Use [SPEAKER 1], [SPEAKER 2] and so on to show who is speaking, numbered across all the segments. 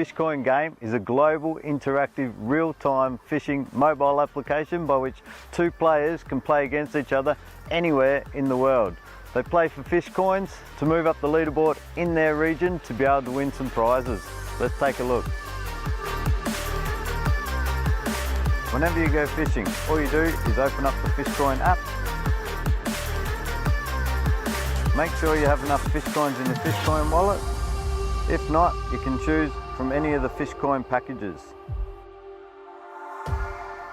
[SPEAKER 1] Fishcoin game is a global, interactive, real-time fishing mobile application by which two players can play against each other anywhere in the world. They play for fish coins to move up the leaderboard in their region to be able to win some prizes. Let's take a look. Whenever you go fishing, all you do is open up the Fishcoin app. Make sure you have enough fish coins in your Fishcoin wallet. If not, you can choose from any of the Fishcoin packages.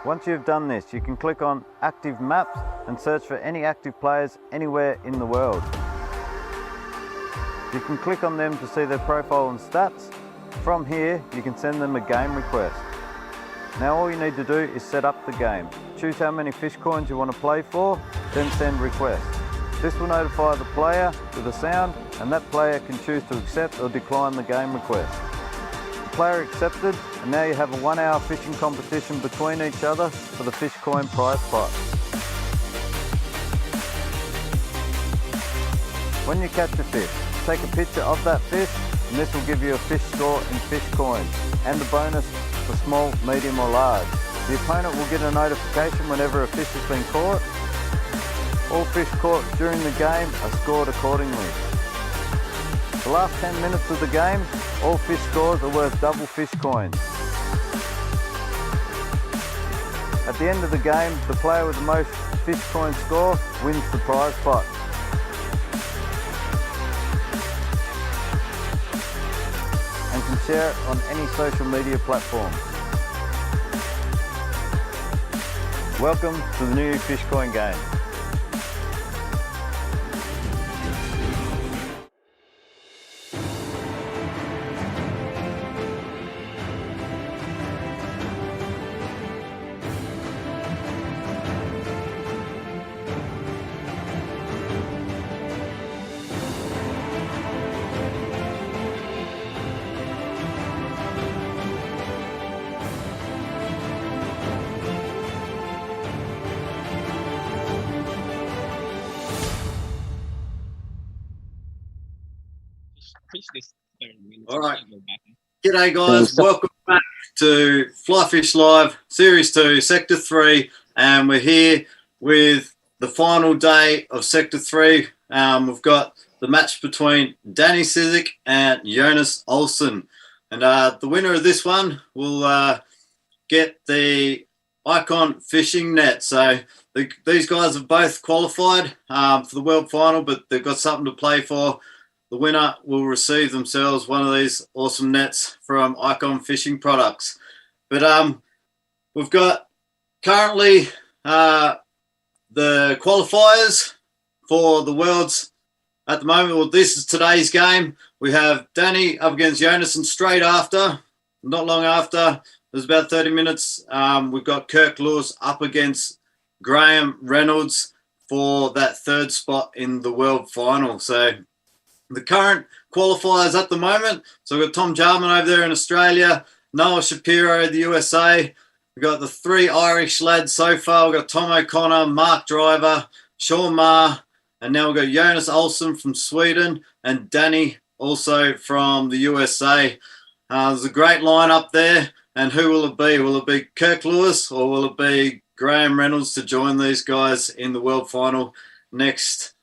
[SPEAKER 1] Once you've done this, you can click on Active Maps and search for any active players anywhere in the world. You can click on them to see their profile and stats. From here, you can send them a game request. Now all you need to do is set up the game. Choose how many fish coins you want to play for, then send request. This will notify the player with a sound, and that player can choose to accept or decline the game request. The player accepted, and now you have a 1 hour fishing competition between each other for the Fishcoin prize pot. When you catch a fish, take a picture of that fish, and this will give you a fish score in Fishcoin, and a bonus for small, medium or large. The opponent will get a notification whenever a fish has been caught. All fish caught during the game are scored accordingly. The last 10 minutes of the game, all fish scores are worth double fish coins. At the end of the game, the player with the most fish coin score wins the prize pot. And can share it on any social media platform. Welcome to the new Fishcoin game.
[SPEAKER 2] All right. G'day, guys. Welcome back to Fly Fish Live Series 2, Sector 3. And we're here with the final day of Sector 3. We've got the match between Danny Cizek and Jonas Olsson. And the winner of this one will get the IKON Fishing Net. So these guys have both qualified for the World Final, but they've got something to play for. The winner will receive themselves one of these awesome nets from IKON Fishing Products. But we've got currently the qualifiers for the Worlds at the moment. Well, this is today's game. We have Danny up against Jonas, and straight after, not long after, there's about 30 minutes, we've got Kirk Lewis up against Graham Reynolds for that third spot in the World Final. So the current qualifiers at the moment, so we've got Tom Jarman over there in Australia, Noah Shapiro, the USA. We've got the three Irish lads so far. We've got Tom O'Connor, Mark Driver, Sean Maher, and now we've got Jonas Olsson from Sweden and Danny also from the USA. There's a great lineup there. And who will it be? Will it be Kirk Lewis or will it be Graham Reynolds to join these guys in the World Final next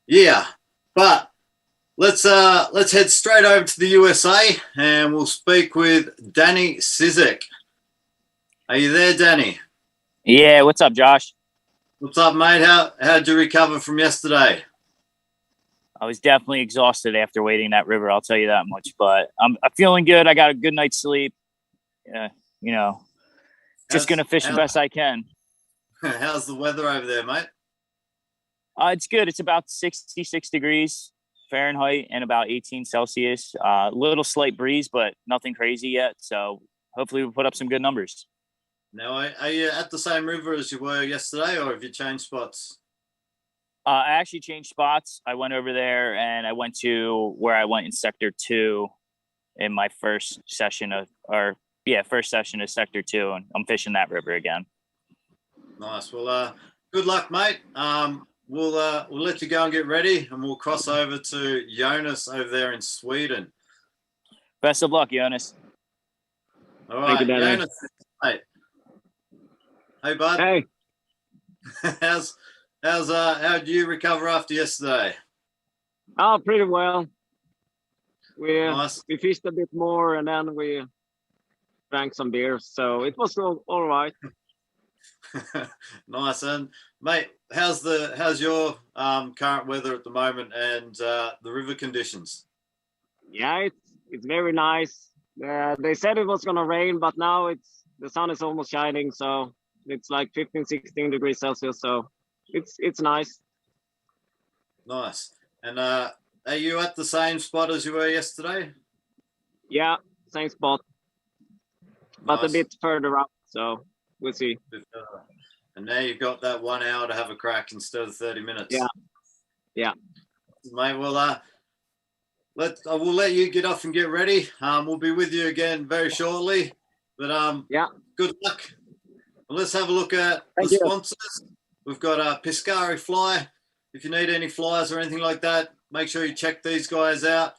[SPEAKER 2] year? But let's head straight over to the USA and we'll speak with Danny Cizek. Are you there, Danny?
[SPEAKER 3] Yeah, what's up, Josh?
[SPEAKER 2] What's up, mate? How'd you recover from yesterday?
[SPEAKER 3] I was definitely exhausted after wading that river, I'll tell you that much. But I'm feeling good. I got a good night's sleep. Just going to fish the best I can.
[SPEAKER 2] How's the weather over there, mate?
[SPEAKER 3] It's good. It's about 66 degrees Fahrenheit and about 18 Celsius. A little slight breeze, but nothing crazy yet. So hopefully we'll put up some good numbers.
[SPEAKER 2] Now, are you at the same river as you were yesterday, or have you changed spots?
[SPEAKER 3] I actually changed spots. I went over there and I went to where I went in Sector 2 in my first session of Sector 2, and I'm fishing that river again.
[SPEAKER 2] Nice. Well, good luck, mate. We'll let you go and get ready, and we'll cross over to Jonas over there in Sweden.
[SPEAKER 3] Best of luck, Jonas.
[SPEAKER 2] All right,
[SPEAKER 4] Thank you, Danny.
[SPEAKER 2] Jonas. Hey, bud.
[SPEAKER 4] Hey,
[SPEAKER 2] How did you recover after yesterday?
[SPEAKER 4] oh, pretty well.
[SPEAKER 2] Nice.
[SPEAKER 4] We fished a bit more and then we drank some beers, so it was all right.
[SPEAKER 2] Nice. And mate, how's your current weather at the moment and the river conditions?
[SPEAKER 4] Yeah, it's very nice. They said it was gonna rain, but now the sun is almost shining, so it's like 15, 16 degrees Celsius. So it's nice.
[SPEAKER 2] Nice. And are you at the same spot as you were yesterday?
[SPEAKER 4] Yeah, same spot, but a
[SPEAKER 2] Nice.
[SPEAKER 4] bit further up. So we'll see.
[SPEAKER 2] And now you've got that 1 hour to have a crack instead of 30 minutes.
[SPEAKER 4] Yeah.
[SPEAKER 2] Mate, well, I will let you get off and get ready. We'll be with you again very shortly. But
[SPEAKER 4] Yeah.
[SPEAKER 2] Good luck. Well, let's have a look at
[SPEAKER 4] Thank
[SPEAKER 2] the
[SPEAKER 4] you.
[SPEAKER 2] sponsors. We've got Piscari Fly. If you need any flies or anything like that, make sure you check these guys out.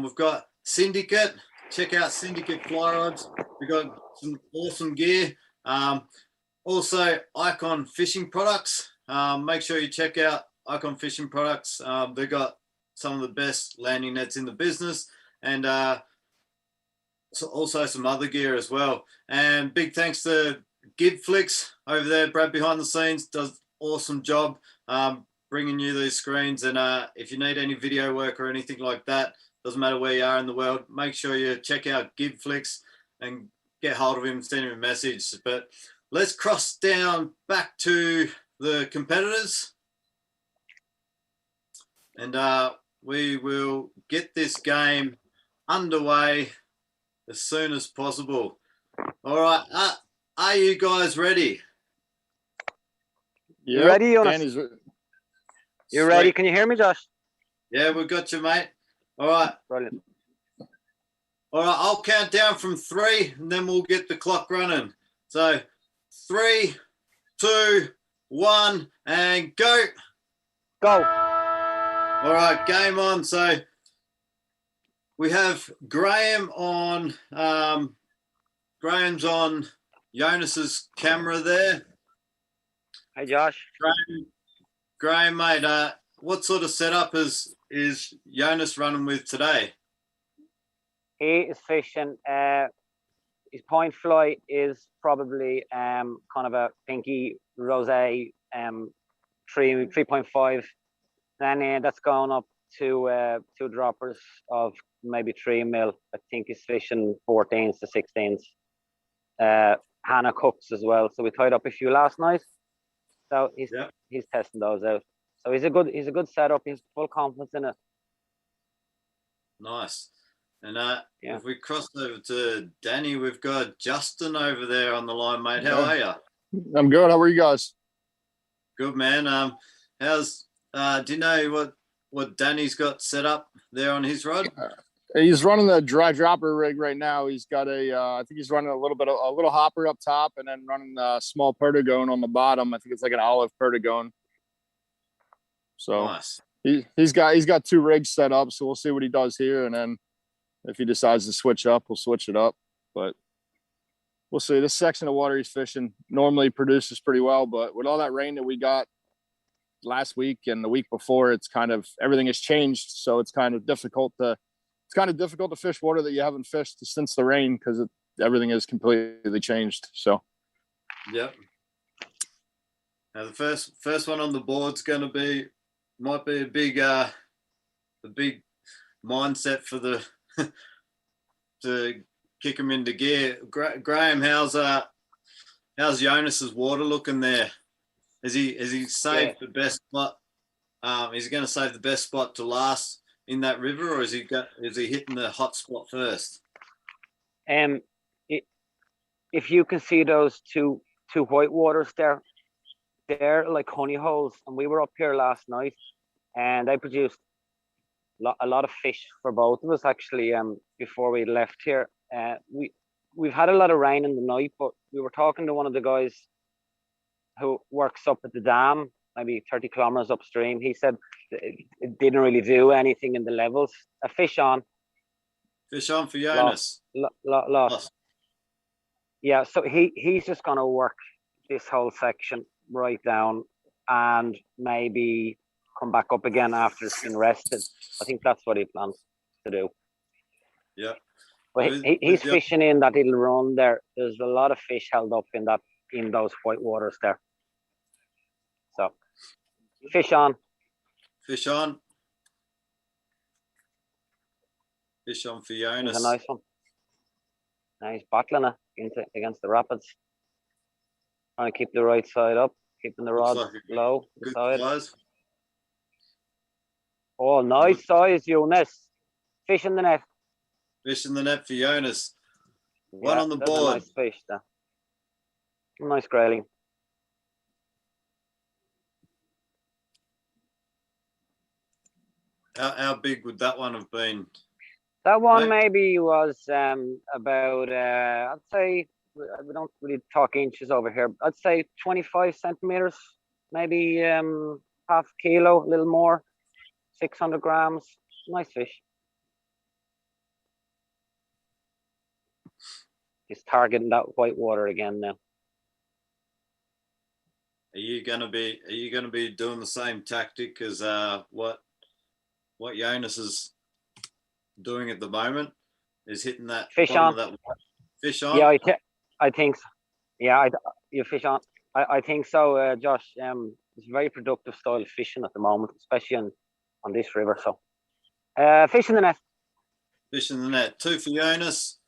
[SPEAKER 2] We've got Syndicate. Check out Syndicate Fly Rods. We've got some awesome gear. Also, IKON Fishing Products. Make sure you check out IKON Fishing Products. They've got some of the best landing nets in the business, and also some other gear as well. And big thanks to Gibflix over there. Brad behind the scenes does awesome job bringing you these screens. And if you need any video work or anything like that, doesn't matter where you are in the world, make sure you check out Gibflix and get hold of him, send him a message. But let's cross down back to the competitors, and we will get this game underway as soon as possible. All right, are you guys ready?
[SPEAKER 5] You ready, Jonas?
[SPEAKER 2] Danny's
[SPEAKER 5] You ready? Can you hear me, Josh?
[SPEAKER 2] Yeah, we've got you, mate. All right.
[SPEAKER 5] Brilliant.
[SPEAKER 2] All right, I'll count down from 3 and then we'll get the clock running. So 3, 2, 1, and go.
[SPEAKER 5] Go.
[SPEAKER 2] All right, game on. So we have Graham on. Graham's on Jonas's camera there.
[SPEAKER 5] Hey, Josh.
[SPEAKER 2] Graham, mate, what sort of setup is Jonas running with today?
[SPEAKER 5] He is fishing. His point fly is probably kind of a pinky rosé 3.5. Then that's gone up to 2 droppers of maybe 3 mil. I think he's fishing 14s to 16s. Hannah cooks as well. So we tied up a few last night. So he's testing those out. So he's a good setup. He's full confidence in it.
[SPEAKER 2] Nice. And if we cross over to Danny, we've got Justin over there on the line, mate. How are you?
[SPEAKER 6] I'm good. How are you guys?
[SPEAKER 2] Good, man. Do you know what Danny's got set up there on his rod?
[SPEAKER 6] He's running the dry dropper rig right now. He's got I think he's running a little hopper up top and then running a small perdigone on the bottom. I think it's like an olive perdigone. So
[SPEAKER 2] nice.
[SPEAKER 6] He's got 2 rigs set up. So we'll see what he does here. And then if he decides to switch up, we'll switch it up. But we'll see. This section of water he's fishing normally produces pretty well. But with all that rain that we got last week and the week before, it's kind of everything has changed. So it's kind of difficult to fish water that you haven't fished since the rain because everything is completely changed. So,
[SPEAKER 2] yep. Now the first one on the board's going to might be a big mindset for the to kick him into gear. Graham, how's Jonas's water looking there? Has he saved the best spot? Is he going to save the best spot to last in that river, or is he hitting the hot spot first?
[SPEAKER 5] If you can see those two white waters there, they're like honey holes. And we were up here last night, and they produced a lot of fish for both of us actually. Before we left here, we've had a lot of rain in the night, but we were talking to one of the guys who works up at the dam, maybe 30 kilometers upstream. He said it didn't really do anything in the levels. A fish on.
[SPEAKER 2] Fish on for Jonas.
[SPEAKER 5] Lost. Yeah, so he's just going to work this whole section right down and maybe come back up again after it's been rested. I think that's what he plans to do.
[SPEAKER 2] Yeah.
[SPEAKER 5] But he's fishing in that little run there. There's a lot of fish held up in those white waters there. So fish on.
[SPEAKER 2] Fish on. Fish on for Jonas.
[SPEAKER 5] Here's a nice one. Now he's battling it against the rapids. Trying to keep the right side up, keeping the rod low.
[SPEAKER 2] Good
[SPEAKER 5] side.
[SPEAKER 2] size.
[SPEAKER 5] Oh, nice size, Jonas. Fish in the net.
[SPEAKER 2] Fish in the net for Jonas.
[SPEAKER 5] Yeah,
[SPEAKER 2] One on the
[SPEAKER 5] that's
[SPEAKER 2] board.
[SPEAKER 5] a nice fish there. Nice grayling.
[SPEAKER 2] How big would that one have been?
[SPEAKER 5] That one
[SPEAKER 2] Right.
[SPEAKER 5] maybe was about, I'd say, we don't really talk inches over here. I'd say 25 centimeters, maybe half kilo, a little more, 600 grams. Nice fish. He's targeting that white water again now.
[SPEAKER 2] Are you gonna be doing the same tactic as what Jonas is doing at the moment? Is hitting that
[SPEAKER 5] Fish
[SPEAKER 2] bottom
[SPEAKER 5] on.
[SPEAKER 2] of that fish on?
[SPEAKER 5] Yeah, I think so. Yeah, you fish on. I think so, Josh. It's a very productive style of fishing at the moment, especially on this river. So, fish in the net.
[SPEAKER 2] Fish in the net. 2 for Jonas.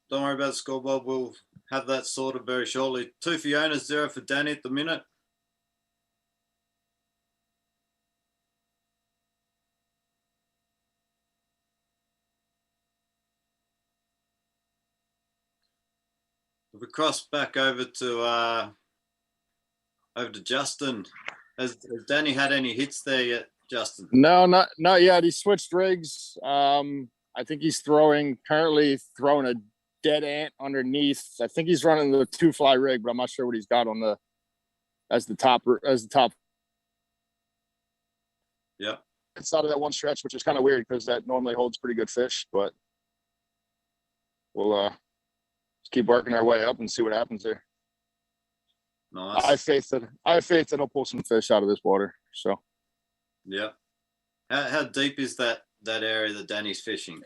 [SPEAKER 2] Don't worry about the scoreboard. We'll have that sorted very shortly. 2 for Jonas, 0 for Danny at the minute. If we cross back over to Justin, has Danny had any hits there yet, Justin?
[SPEAKER 6] No, not yet. He switched rigs. I think he's currently throwing a dead ant underneath. I think he's running the 2-fly rig, but I'm not sure what he's got on as the top.
[SPEAKER 2] Yeah.
[SPEAKER 6] It's out of that one stretch, which is kind of weird because that normally holds pretty good fish, but we'll just keep working our way up and see what happens there.
[SPEAKER 2] Nice.
[SPEAKER 6] I have faith that he'll pull some fish out of this water. So
[SPEAKER 2] yeah. How deep is that area that Danny's fishing?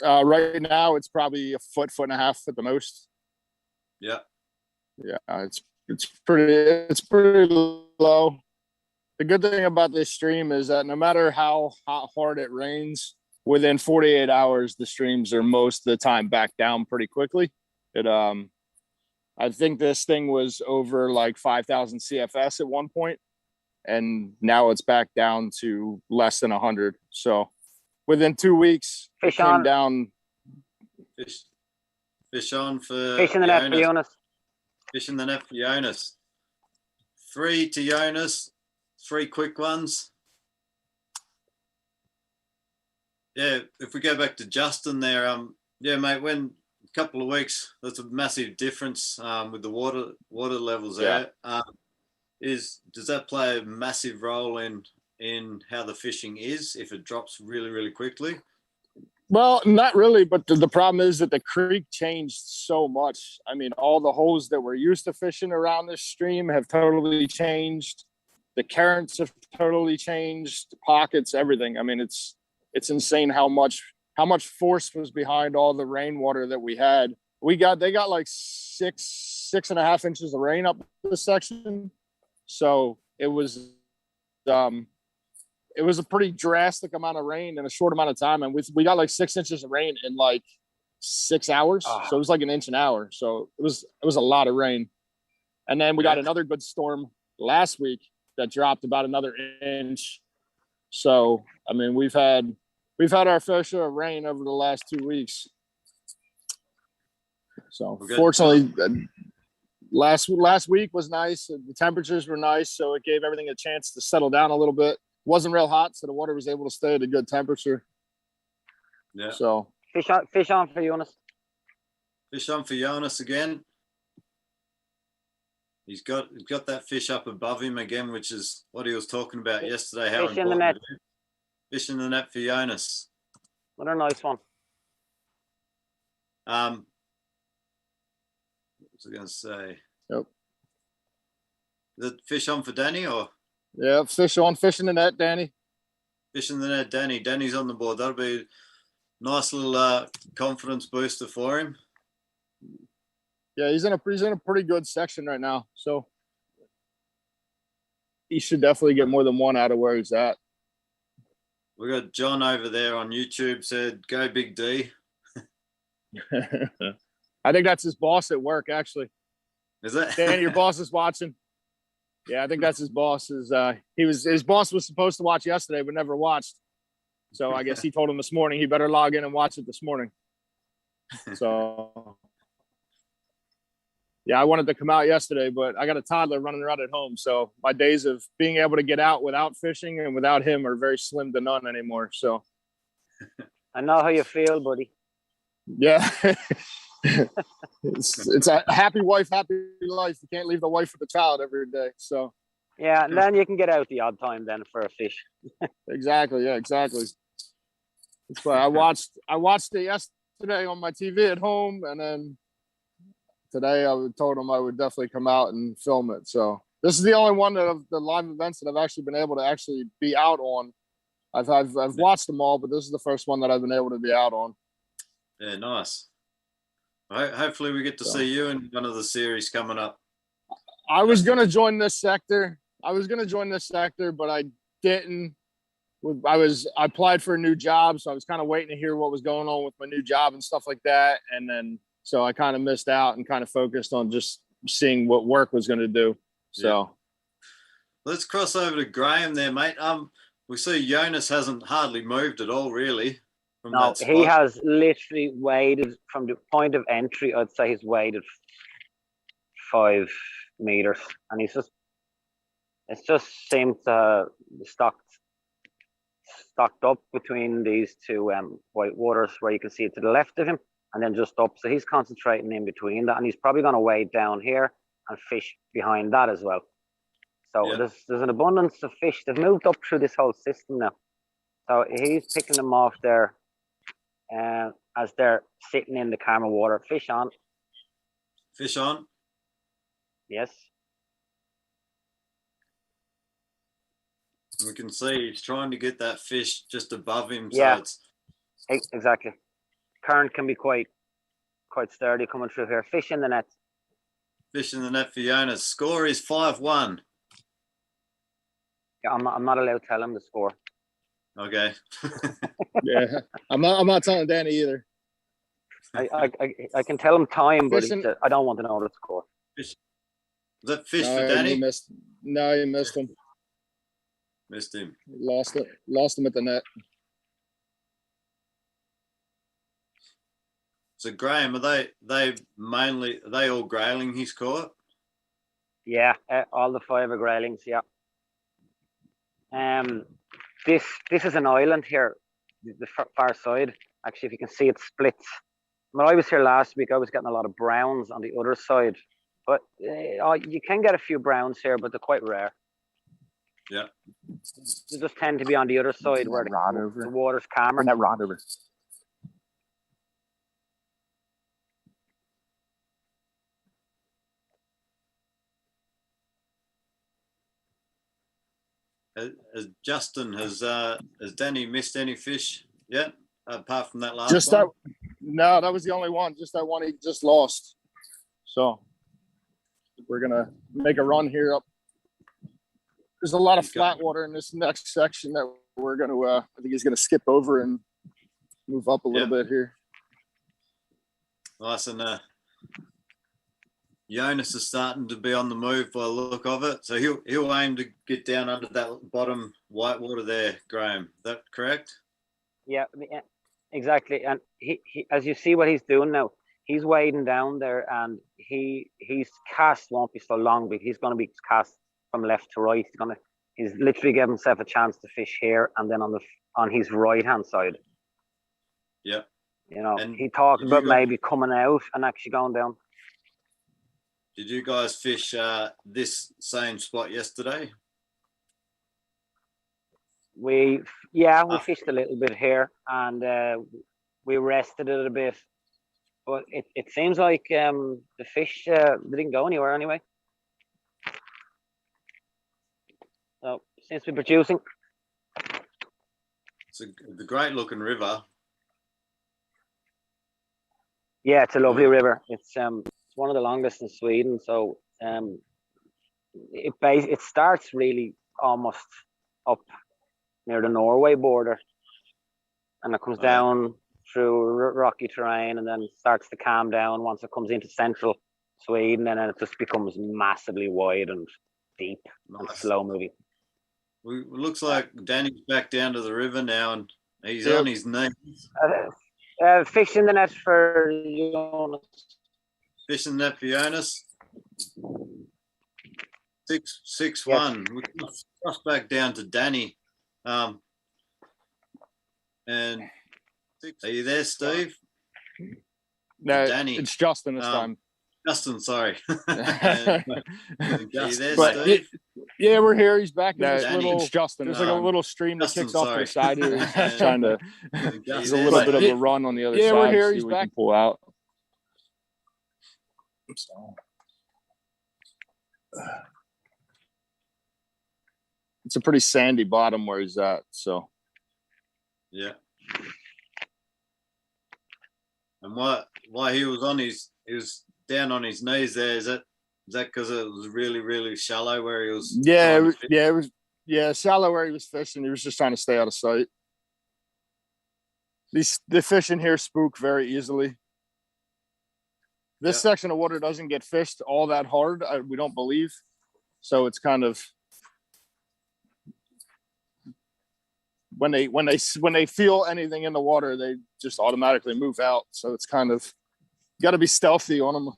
[SPEAKER 6] right now it's probably a foot and a half at the most.
[SPEAKER 2] Yeah.
[SPEAKER 6] Yeah, it's pretty low. The good thing about this stream is that no matter how hard it rains, within 48 hours the streams are most of the time back down pretty quickly. I think this thing was over like 5,000 CFS at one point, and now it's back down to less than 100. So within 2 weeks,
[SPEAKER 5] Fish
[SPEAKER 6] it came
[SPEAKER 5] on.
[SPEAKER 6] down.
[SPEAKER 2] Fish on for
[SPEAKER 5] Fish in the net for Jonas.
[SPEAKER 2] Fish in the net for Jonas. 3 to Jonas. 3 quick ones. Yeah, if we go back to Justin there, yeah, mate, when a couple of weeks, that's a massive difference with the water levels there. Does that play a massive role in how the fishing is if it drops really, really quickly?
[SPEAKER 6] Well, not really, but the problem is that the creek changed so much. I mean, all the holes that we're used to fishing around this stream have totally changed. The currents have totally changed, the pockets, everything. I mean, it's insane how much force was behind all the rainwater that we had. They got like 6.5 inches of rain up this section. So it was a pretty drastic amount of rain in a short amount of time. And we got like 6 inches of rain in like 6 hours. So it was like an inch an hour. So it was a lot of rain. And then we got another good storm last week that dropped about another inch. So, I mean, we've had our fair share of rain over the last 2 weeks. So fortunately, last week was nice. The temperatures were nice. So it gave everything a chance to settle down a little bit. It wasn't real hot. So the water was able to stay at a good temperature.
[SPEAKER 2] Yeah.
[SPEAKER 6] So
[SPEAKER 5] Fish on for Jonas.
[SPEAKER 2] Fish on for Jonas again. He's got that fish up above him again, which is what he was talking about yesterday. How
[SPEAKER 5] Fish in the
[SPEAKER 2] important
[SPEAKER 5] net.
[SPEAKER 2] it is. Fish in the net for Jonas.
[SPEAKER 5] What a nice one.
[SPEAKER 2] was I going to say?
[SPEAKER 6] Yep.
[SPEAKER 2] Is it fish on for Danny or
[SPEAKER 6] Yeah, fish on, fishing the net, Danny.
[SPEAKER 2] fishing the net? Danny. Danny's on the board. That'll be a nice little confidence booster for him.
[SPEAKER 6] Yeah, he's in a pretty good section right now. So he should definitely get more than one out of where he's at.
[SPEAKER 2] We got John over there on YouTube said, "Go Big D."
[SPEAKER 6] I think that's his boss at work, actually.
[SPEAKER 2] Is that
[SPEAKER 6] Danny, your boss is watching. Yeah, I think that's his boss. His boss was supposed to watch yesterday, but never watched. So I guess he told him this morning he better log in and watch it this morning. So yeah, I wanted to come out yesterday, but I got a toddler running around at home. So my days of being able to get out without fishing and without him are very slim to none anymore. So
[SPEAKER 5] I know how you feel, buddy.
[SPEAKER 6] yeah. it's a happy wife, happy life. You can't leave the wife with the child every day. So
[SPEAKER 5] Yeah, and then you can get out the odd time then for a fish.
[SPEAKER 6] exactly. Yeah, exactly. That's why I watched it yesterday on my TV at home, and then today I told him I would definitely come out and film it. So this is the only one of the live events that I've actually been able to actually be out on. I've watched them all, but this is the first one that I've been able to be out on.
[SPEAKER 2] Yeah, nice. Hopefully we get to see you in one of the series coming up.
[SPEAKER 6] I was going to join this sector. But I didn't. I applied for a new job, so I was kind of waiting to hear what was going on with my new job and stuff like that. And then, so I kind of missed out and kind of focused on just seeing what work was going to do. So
[SPEAKER 2] yeah. Let's cross over to Graham there, mate. We see Jonas hasn't hardly moved at all, really.
[SPEAKER 5] No, he has literally waded from the point of entry. I'd say he's waded 5 meters, and it's just seemed stocked up between these two white waters, where you can see it to the left of him, and then just up. So he's concentrating in between that, and he's probably going to wade down here and fish behind that as well. So yeah. There's an abundance of fish. They've moved up through this whole system now. So he's picking them off there. As they're sitting in the camera water. Fish on.
[SPEAKER 2] Fish on?
[SPEAKER 5] Yes.
[SPEAKER 2] We can see he's trying to get that fish just above him.
[SPEAKER 5] Yeah,
[SPEAKER 2] so
[SPEAKER 5] it's... exactly. Current can be quite sturdy coming through here. Fish in the net.
[SPEAKER 2] Fish in the net for Jonas. Score is 5-1.
[SPEAKER 5] Yeah, I'm not allowed to tell him the score.
[SPEAKER 2] Okay.
[SPEAKER 6] Yeah, I'm not telling Danny either.
[SPEAKER 5] I can tell him time, but I don't want to know the score.
[SPEAKER 2] Fish. Was that fish for Danny?
[SPEAKER 6] He missed him.
[SPEAKER 2] Missed him.
[SPEAKER 6] Lost him at the net.
[SPEAKER 2] So Graham, are they all grayling he's caught?
[SPEAKER 5] Yeah, all the 5 are graylings. Yeah. This is an island here, the far side. Actually, if you can see, it splits. When I was here last week, I was getting a lot of browns on the other side, but you can get a few browns here, but they're quite rare.
[SPEAKER 2] Yeah.
[SPEAKER 5] They just tend to be on the other side where the water's calmer.
[SPEAKER 6] Bring that rod over.
[SPEAKER 2] Justin, has Danny missed any fish yet, apart from that last one?
[SPEAKER 6] No, that was the only one. Just that one he just lost. So we're gonna make a run here up. There's a lot of flat water in this next section that we're gonna. I think he's gonna skip over and move up a little bit here.
[SPEAKER 2] Nice, and Jonas is starting to be on the move by the look of it. So he'll aim to get down under that bottom white water there, Graham. Is that correct?
[SPEAKER 5] Yeah, exactly. And he as you see what he's doing now, he's wading down there, and his cast won't be so long, but he's going to be cast from left to right. He's literally giving himself a chance to fish here and then on his right hand side.
[SPEAKER 2] Yeah.
[SPEAKER 5] You know, and he talked about maybe coming out and actually going down.
[SPEAKER 2] Did you guys fish this same spot yesterday?
[SPEAKER 5] We fished a little bit here, and we rested it a bit but it seems like the fish they didn't go anywhere anyway. So seems to be producing.
[SPEAKER 2] It's a great looking river.
[SPEAKER 5] Yeah, it's a lovely river. It's one of the longest in Sweden. So it starts really almost up near the Norway border, and it comes down through rocky terrain, and then starts to calm down once it comes into central Sweden, and then it just becomes massively wide and deep and slow moving.
[SPEAKER 2] Looks like Danny's back down to the river now, and he's on his knees.
[SPEAKER 5] Fish in the net for Jonas.
[SPEAKER 2] Fish in the net for Jonas. 6-1. We cross back down to Danny. And are you there, Steve?
[SPEAKER 6] No,
[SPEAKER 2] Danny.
[SPEAKER 6] it's Justin this time.
[SPEAKER 2] Justin, sorry. Are you there,
[SPEAKER 6] But
[SPEAKER 2] Steve?
[SPEAKER 6] yeah, we're here. He's back in this
[SPEAKER 2] Danny.
[SPEAKER 6] little.
[SPEAKER 2] It's Justin.
[SPEAKER 6] There's like a little stream that
[SPEAKER 2] Justin,
[SPEAKER 6] kicks off to
[SPEAKER 2] sorry.
[SPEAKER 6] the side here. He's just trying to. There's a
[SPEAKER 2] there,
[SPEAKER 6] little bit of
[SPEAKER 2] Steve?
[SPEAKER 6] a run on the other
[SPEAKER 5] Yeah,
[SPEAKER 6] side.
[SPEAKER 5] we're here.
[SPEAKER 6] See
[SPEAKER 5] He's
[SPEAKER 6] what we
[SPEAKER 5] back.
[SPEAKER 6] can pull out. It's a pretty sandy bottom where he's at. So
[SPEAKER 2] Yeah. And why he was down on his knees there? Is that because it was really, really shallow where he was?
[SPEAKER 6] it was shallow where he was fishing. He was just trying to stay out of sight. The fish in here spook very easily. This section of water doesn't get fished all that hard. We don't believe. So it's kind of when they feel anything in the water, they just automatically move out. So it's kind of got to be stealthy on them.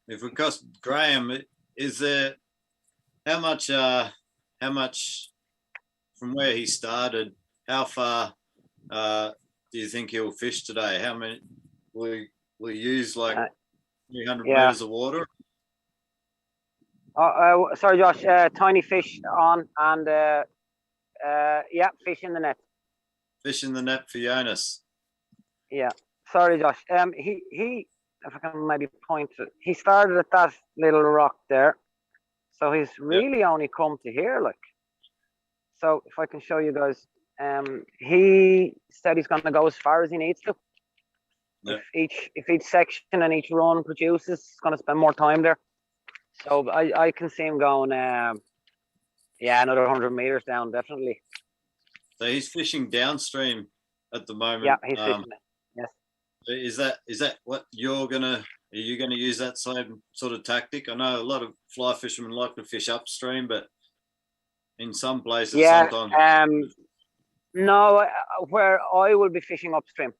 [SPEAKER 2] If we cost Graham, is there how much from where he started? How far do you think he'll fish today? How many will he use? Like 300 meters of water?
[SPEAKER 5] Sorry, Josh. Tiny fish on, and fish in the net.
[SPEAKER 2] Fish in the net for Jonas.
[SPEAKER 5] Yeah. Sorry, Josh. He if I can maybe point it, he started at that little rock there, so he's really only come to here, like. So if I can show you guys, he said he's going to go as far as he needs to. Yeah. If each section and each run produces, he's going to spend more time there. So I can see him going, another 100 meters down, definitely.
[SPEAKER 2] So he's fishing downstream at the moment.
[SPEAKER 5] Yeah, he's fishing it. Yes.
[SPEAKER 2] Is that what are you gonna use that same sort of tactic? I know a lot of fly fishermen like to fish upstream, but in some places, sometimes.
[SPEAKER 5] No, where I will be fishing upstream.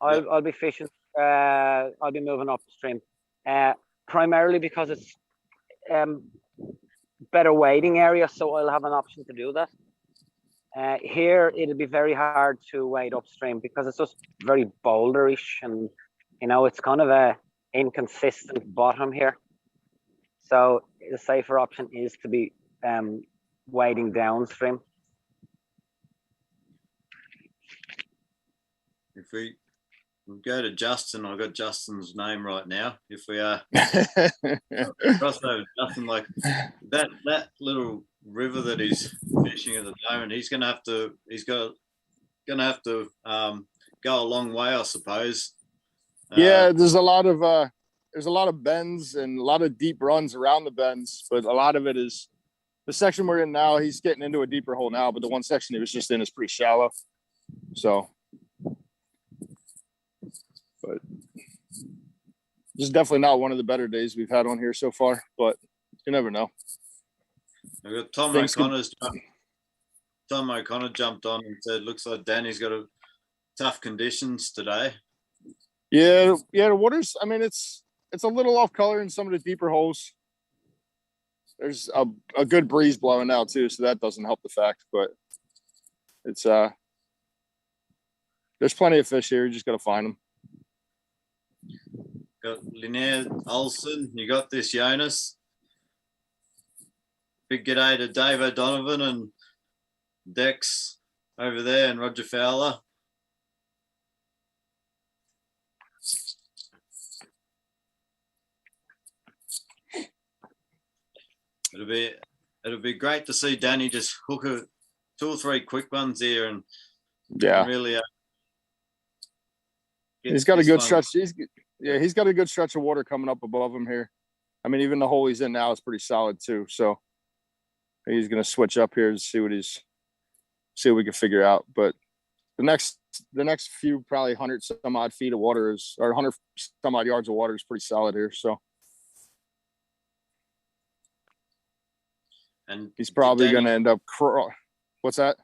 [SPEAKER 5] I'll be fishing. I'll be moving upstream, primarily because it's better wading area, so I'll have an option to do that. Here, it'll be very hard to wade upstream because it's just very boulderish, and it's kind of a inconsistent bottom here. So the safer option is to be wading downstream.
[SPEAKER 2] If we go to Justin, I've got Justin's name right now. If we cross over Justin, like that little river that he's fishing at the moment, he's gonna have to go a long way, I suppose.
[SPEAKER 6] There's a lot of bends and a lot of deep runs around the bends, but a lot of it is the section we're in now. He's getting into a deeper hole now, but the one section he was just in is pretty shallow. So, but this is definitely not one of the better days we've had on here so far, but you never know.
[SPEAKER 2] We've got Tom O'Connor jumped on and said, looks like Danny's got a tough conditions today.
[SPEAKER 6] Yeah, the water's, I mean, it's a little off color in some of the deeper holes. There's a good breeze blowing now too, so that doesn't help the fact, but it's there's plenty of fish here. You just got to find them.
[SPEAKER 2] Got Linnea Olsson. You got this, Jonas. Big g'day to Dave O'Donovan and Dex over there and Roger Fowler. It'll be great to see Danny just hook 2 or 3 quick ones here and
[SPEAKER 6] Yeah,
[SPEAKER 2] really.
[SPEAKER 6] he's got a good stretch. He's got a good stretch of water coming up above him here. I mean, even the hole he's in now is pretty solid too. So he's going to switch up here to see what we can figure out. But the next few probably 100 some odd feet of water or 100 some odd yards of water is pretty solid here. So.
[SPEAKER 2] And
[SPEAKER 6] he's probably going to end up. What's that?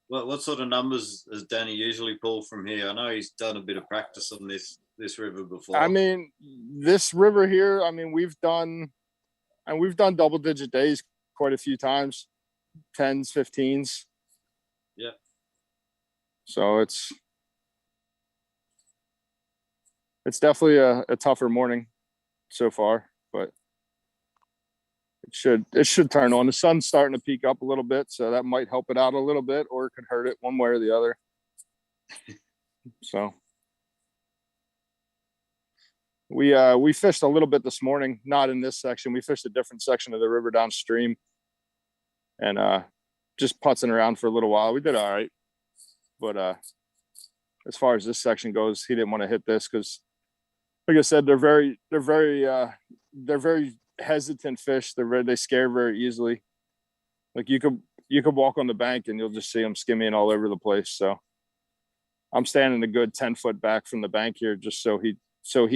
[SPEAKER 2] What sort of numbers does Danny usually pull from here? I know he's done a bit of practice on this river before.
[SPEAKER 6] I mean, this river here. I mean, we've done double-digit days quite a few times, 10s, 15s.
[SPEAKER 2] Yeah.
[SPEAKER 6] So it's definitely a tougher morning so far, but. It should turn on. The sun's starting to peak up a little bit, so that might help it out a little bit, or it could hurt it one way or the other. So we fished a little bit this morning, not in this section. We fished a different section of the river downstream, and just putzing around for a little while. We did all right, but as far as this section goes, he didn't want to hit this because, like I said, they're very hesitant fish. They scare very easily. Like you could walk on the bank and you'll just see them skimming all over the place. So I'm standing a good 10 foot back from the bank here, just so he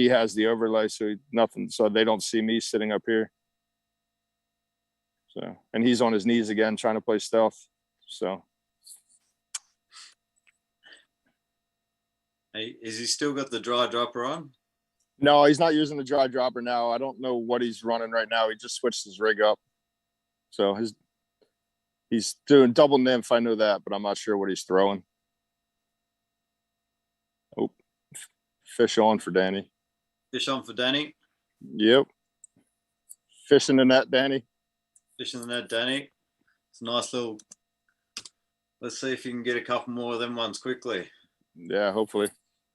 [SPEAKER 6] has the overlay, so they don't see me sitting up here. So, and he's on his knees again trying to play stealth. So
[SPEAKER 2] hey, is he still got the dry dropper on?
[SPEAKER 6] No, he's not using the dry dropper now. I don't know what he's running right now. He just switched his rig up. So he's doing double nymph. I know that, but I'm not sure what he's throwing. Oh, fish on for Danny.
[SPEAKER 2] Fish on for Danny.
[SPEAKER 6] Yep. Fish in the net, Danny.
[SPEAKER 2] Fish in the net, Danny. It's a nice little. Let's see if you can get a couple more of them ones quickly.
[SPEAKER 6] Yeah, hopefully.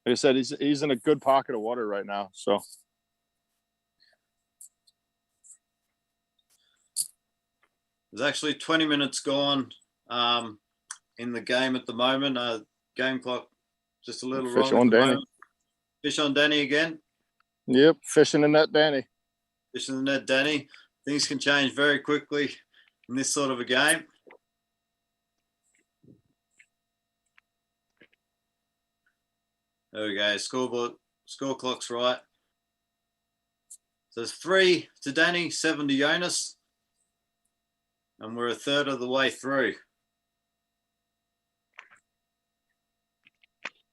[SPEAKER 6] Like I said, he's in a good pocket of water right now. So
[SPEAKER 2] there's actually 20 minutes gone in the game at the moment. Game clock just a little
[SPEAKER 6] fish
[SPEAKER 2] wrong.
[SPEAKER 6] on Danny.
[SPEAKER 2] Fish on Danny again.
[SPEAKER 6] Yep, fish in the net, Danny.
[SPEAKER 2] Fish in the net, Danny. Things can change very quickly in this sort of a game. There we go. Score clock's right. So it's 3 to Danny, 7 to Jonas. And we're a third of the way through.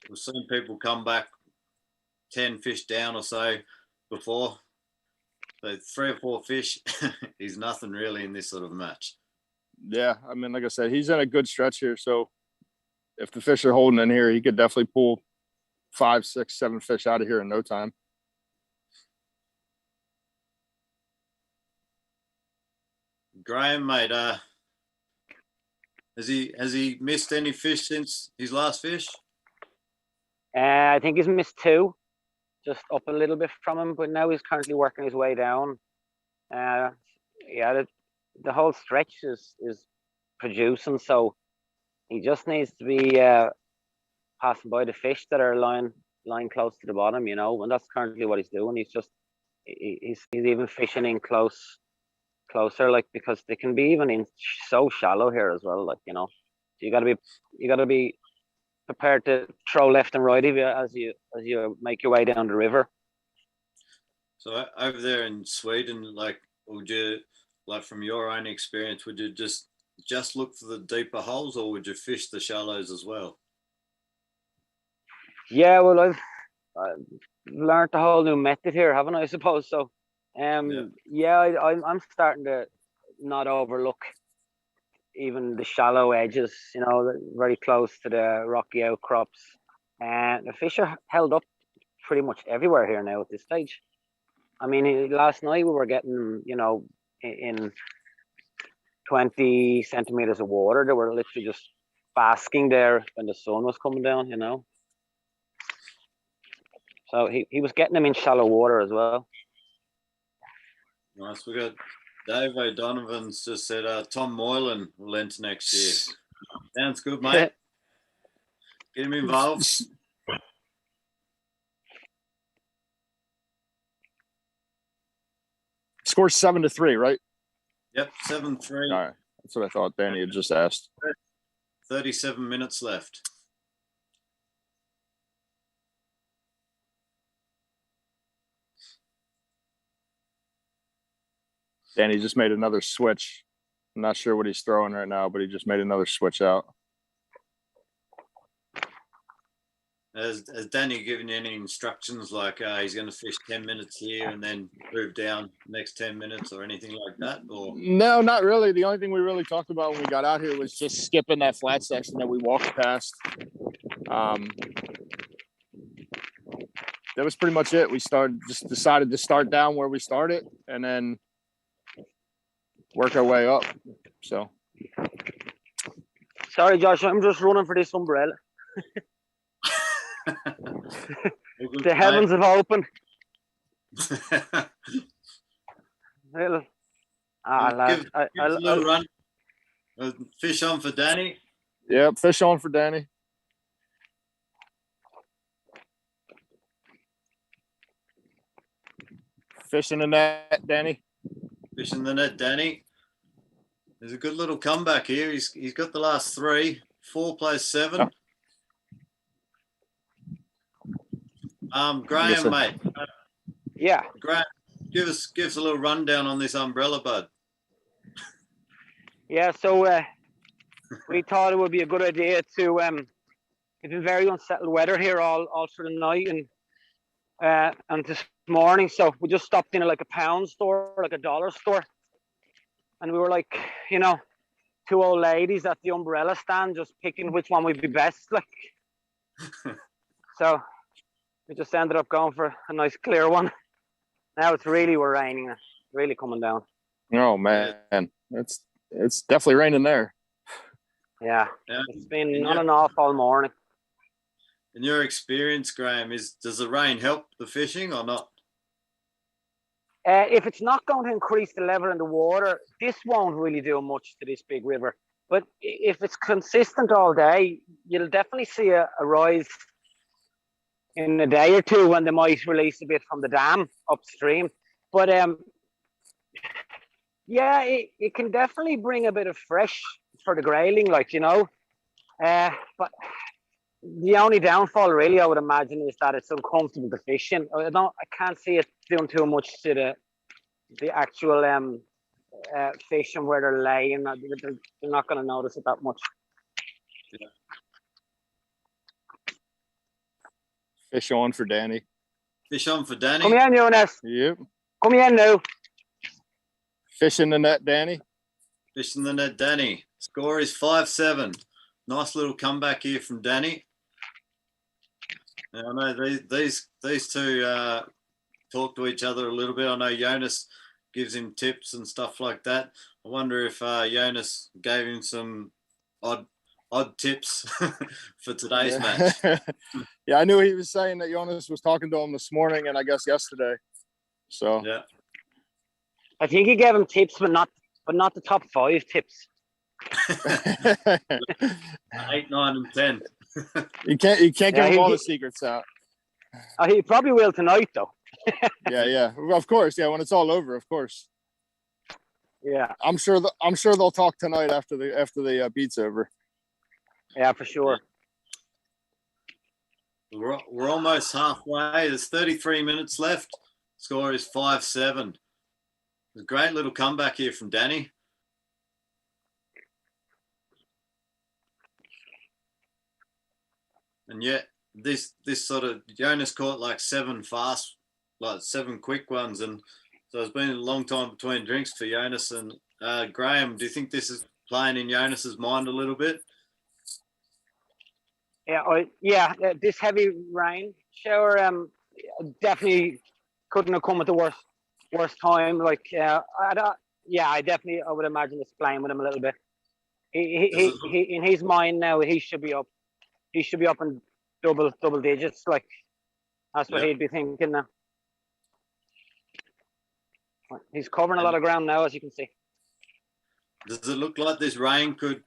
[SPEAKER 2] We've seen people come back 10 fish down or so before. So 3 or 4 fish is nothing really in this sort of match.
[SPEAKER 6] Yeah, I mean, like I said, he's in a good stretch here. So if the fish are holding in here, he could definitely pull 5, 6, 7 fish out of here in no time.
[SPEAKER 2] Graham, mate, has he missed any fish since his last fish?
[SPEAKER 5] I think he's missed 2, just up a little bit from him, but now he's currently working his way down. Yeah, the whole stretch is producing, so he just needs to be passing by the fish that are lying close to the bottom, and that's currently what he's doing. He's even fishing in closer, like, because they can be even in so shallow here as well, like, so you gotta be prepared to throw left and right as you make your way down the river.
[SPEAKER 2] So over there in Sweden, like, would you, like, from your own experience, would you just look for the deeper holes, or would you fish the shallows as well?
[SPEAKER 5] Yeah, well, I've learned a whole new method here, haven't I suppose? So I'm starting to not overlook even the shallow edges, very close to the rocky outcrops, and the fish are held up pretty much everywhere here now at this stage. I mean, last night we were getting, in 20 centimeters of water. They were literally just basking there when the sun was coming down, you know. So he was getting them in shallow water as well.
[SPEAKER 2] Nice. We got Dave O'Donovan's just said Tom Moylan will enter next year. Sounds good, mate. Get him involved.
[SPEAKER 6] Score 7-3, right?
[SPEAKER 2] Yep, 7-3.
[SPEAKER 6] All right. That's what I thought Danny had just asked.
[SPEAKER 2] 37 minutes left.
[SPEAKER 6] Danny just made another switch. I'm not sure what he's throwing right now, but he just made another switch out.
[SPEAKER 2] Has Danny given you any instructions like he's going to fish 10 minutes here and then move down next 10 minutes or anything like that? Or
[SPEAKER 6] No, not really. The only thing we really talked about when we got out here was just skipping that flat section that we walked past. That was pretty much it. We decided to start down where we started and then work our way up. So
[SPEAKER 5] Sorry, Josh, I'm just running for this umbrella. The heavens have opened. Little,
[SPEAKER 2] give us a little run. Fish on for Danny.
[SPEAKER 6] Yep, fish on for Danny. Fish in the net, Danny.
[SPEAKER 2] Fish in the net, Danny. There's a good little comeback here. He's got the last 3. 4 plays 7.
[SPEAKER 6] Oh.
[SPEAKER 2] Graham,
[SPEAKER 6] Yes,
[SPEAKER 2] mate.
[SPEAKER 5] Yeah.
[SPEAKER 2] Graham, give us a little rundown on this umbrella, bud.
[SPEAKER 5] Yeah, so we thought it would be a good idea to it's been very unsettled weather here all through the night and this morning, so we just stopped in at like a pound store, like a dollar store, and we were like, you know, 2 old ladies at the umbrella stand just picking which one would be best, like. So we just ended up going for a nice clear one. Now it's really raining, it's really coming down.
[SPEAKER 6] Oh man, it's definitely raining there.
[SPEAKER 5] Yeah. It's been on and off all morning.
[SPEAKER 2] In your experience, Graham, does the rain help the fishing or not?
[SPEAKER 5] If it's not going to increase the level in the water, this won't really do much to this big river. But if it's consistent all day, you'll definitely see a rise in a day or two when they might release a bit from the dam upstream. But yeah, it can definitely bring a bit of fresh for the grayling, like, you know. But the only downfall, really, I would imagine, is that it's uncomfortable to fish in. I can't see it doing too much to the actual fish and where they're laying. They're not going to notice it that much.
[SPEAKER 2] Yeah.
[SPEAKER 6] Fish on for Danny.
[SPEAKER 2] Fish on for Danny.
[SPEAKER 5] Come here, Jonas.
[SPEAKER 6] Yep.
[SPEAKER 5] Come here now.
[SPEAKER 6] Fish in the net, Danny.
[SPEAKER 2] Fish in the net, Danny. Score is 5-7. Nice little comeback here from Danny. Now, I know these two talk to each other a little bit. I know Jonas gives him tips and stuff like that. I wonder if Jonas gave him some odd tips for today's match.
[SPEAKER 6] Yeah, I knew he was saying that Jonas was talking to him this morning and I guess yesterday. So
[SPEAKER 2] yeah,
[SPEAKER 5] I think he gave him tips, but not the top 5 tips.
[SPEAKER 2] 8, 9, and 10.
[SPEAKER 6] You can't give him all the secrets out.
[SPEAKER 5] He probably will tonight, though.
[SPEAKER 6] Yeah, of course. Yeah, when it's all over, of course.
[SPEAKER 5] Yeah,
[SPEAKER 6] I'm sure they'll talk tonight after the beat's over.
[SPEAKER 5] Yeah, for sure.
[SPEAKER 2] We're almost halfway. There's 33 minutes left. Score is 5-7. A great little comeback here from Danny. And yet this sort of Jonas caught like 7 fast, like 7 quick ones, and so it's been a long time between drinks for Jonas. And Graham, do you think this is playing in Jonas's mind a little bit?
[SPEAKER 5] Yeah, this heavy rain shower definitely couldn't have come at the worst time. Like Yeah, I would imagine it's playing with him a little bit.
[SPEAKER 2] Does it look,
[SPEAKER 5] He in his mind now, he should be up. He should be up in double digits. Like that's what
[SPEAKER 2] yeah.
[SPEAKER 5] he'd be thinking now. He's covering a
[SPEAKER 2] And
[SPEAKER 5] lot of ground now, as you can see.
[SPEAKER 2] does it look like this rain could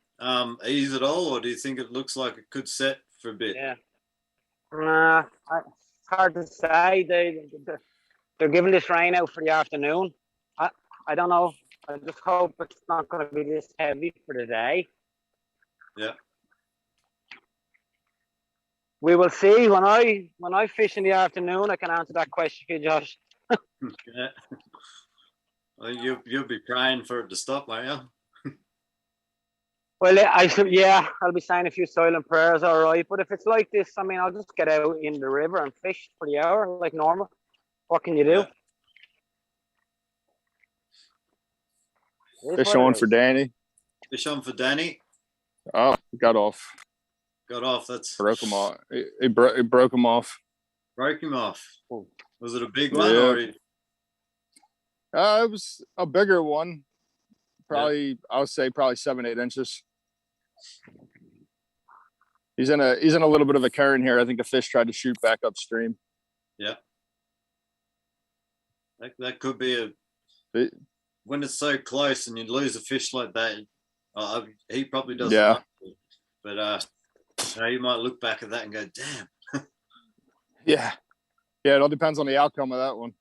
[SPEAKER 2] ease at all, or do you think it looks like it could set for a bit?
[SPEAKER 5] Yeah. It's hard to say. They're giving this rain out for the afternoon. I don't know. I just hope it's not going to be this heavy for the day.
[SPEAKER 2] Yeah.
[SPEAKER 5] We will see when I fish in the afternoon. I can answer that question for you, Josh.
[SPEAKER 2] Yeah. Well, you'll be praying for it to stop, won't you?
[SPEAKER 5] Well, I'll be saying a few silent prayers, all right. But if it's like this, I mean, I'll just get out in the river and fish for the hour like normal. What can you do?
[SPEAKER 2] Yeah.
[SPEAKER 6] Fish on for Danny.
[SPEAKER 2] Fish on for Danny.
[SPEAKER 6] Oh, got off.
[SPEAKER 2] Got off. That's
[SPEAKER 6] Broke him off. He broke him off.
[SPEAKER 2] broke him off.
[SPEAKER 5] Oh.
[SPEAKER 2] Was it a big one
[SPEAKER 6] Yeah.
[SPEAKER 2] or?
[SPEAKER 6] It was a bigger one. Probably, I would say probably 7-8 inches. He's in a little bit of a current here. I think a fish tried to shoot back upstream.
[SPEAKER 2] Yeah. That could be when it's so close and you lose a fish like that. He probably doesn't.
[SPEAKER 6] Yeah.
[SPEAKER 2] Like it, but you might look back at that and go, "Damn."
[SPEAKER 6] Yeah. Yeah, it all depends on the outcome of that one.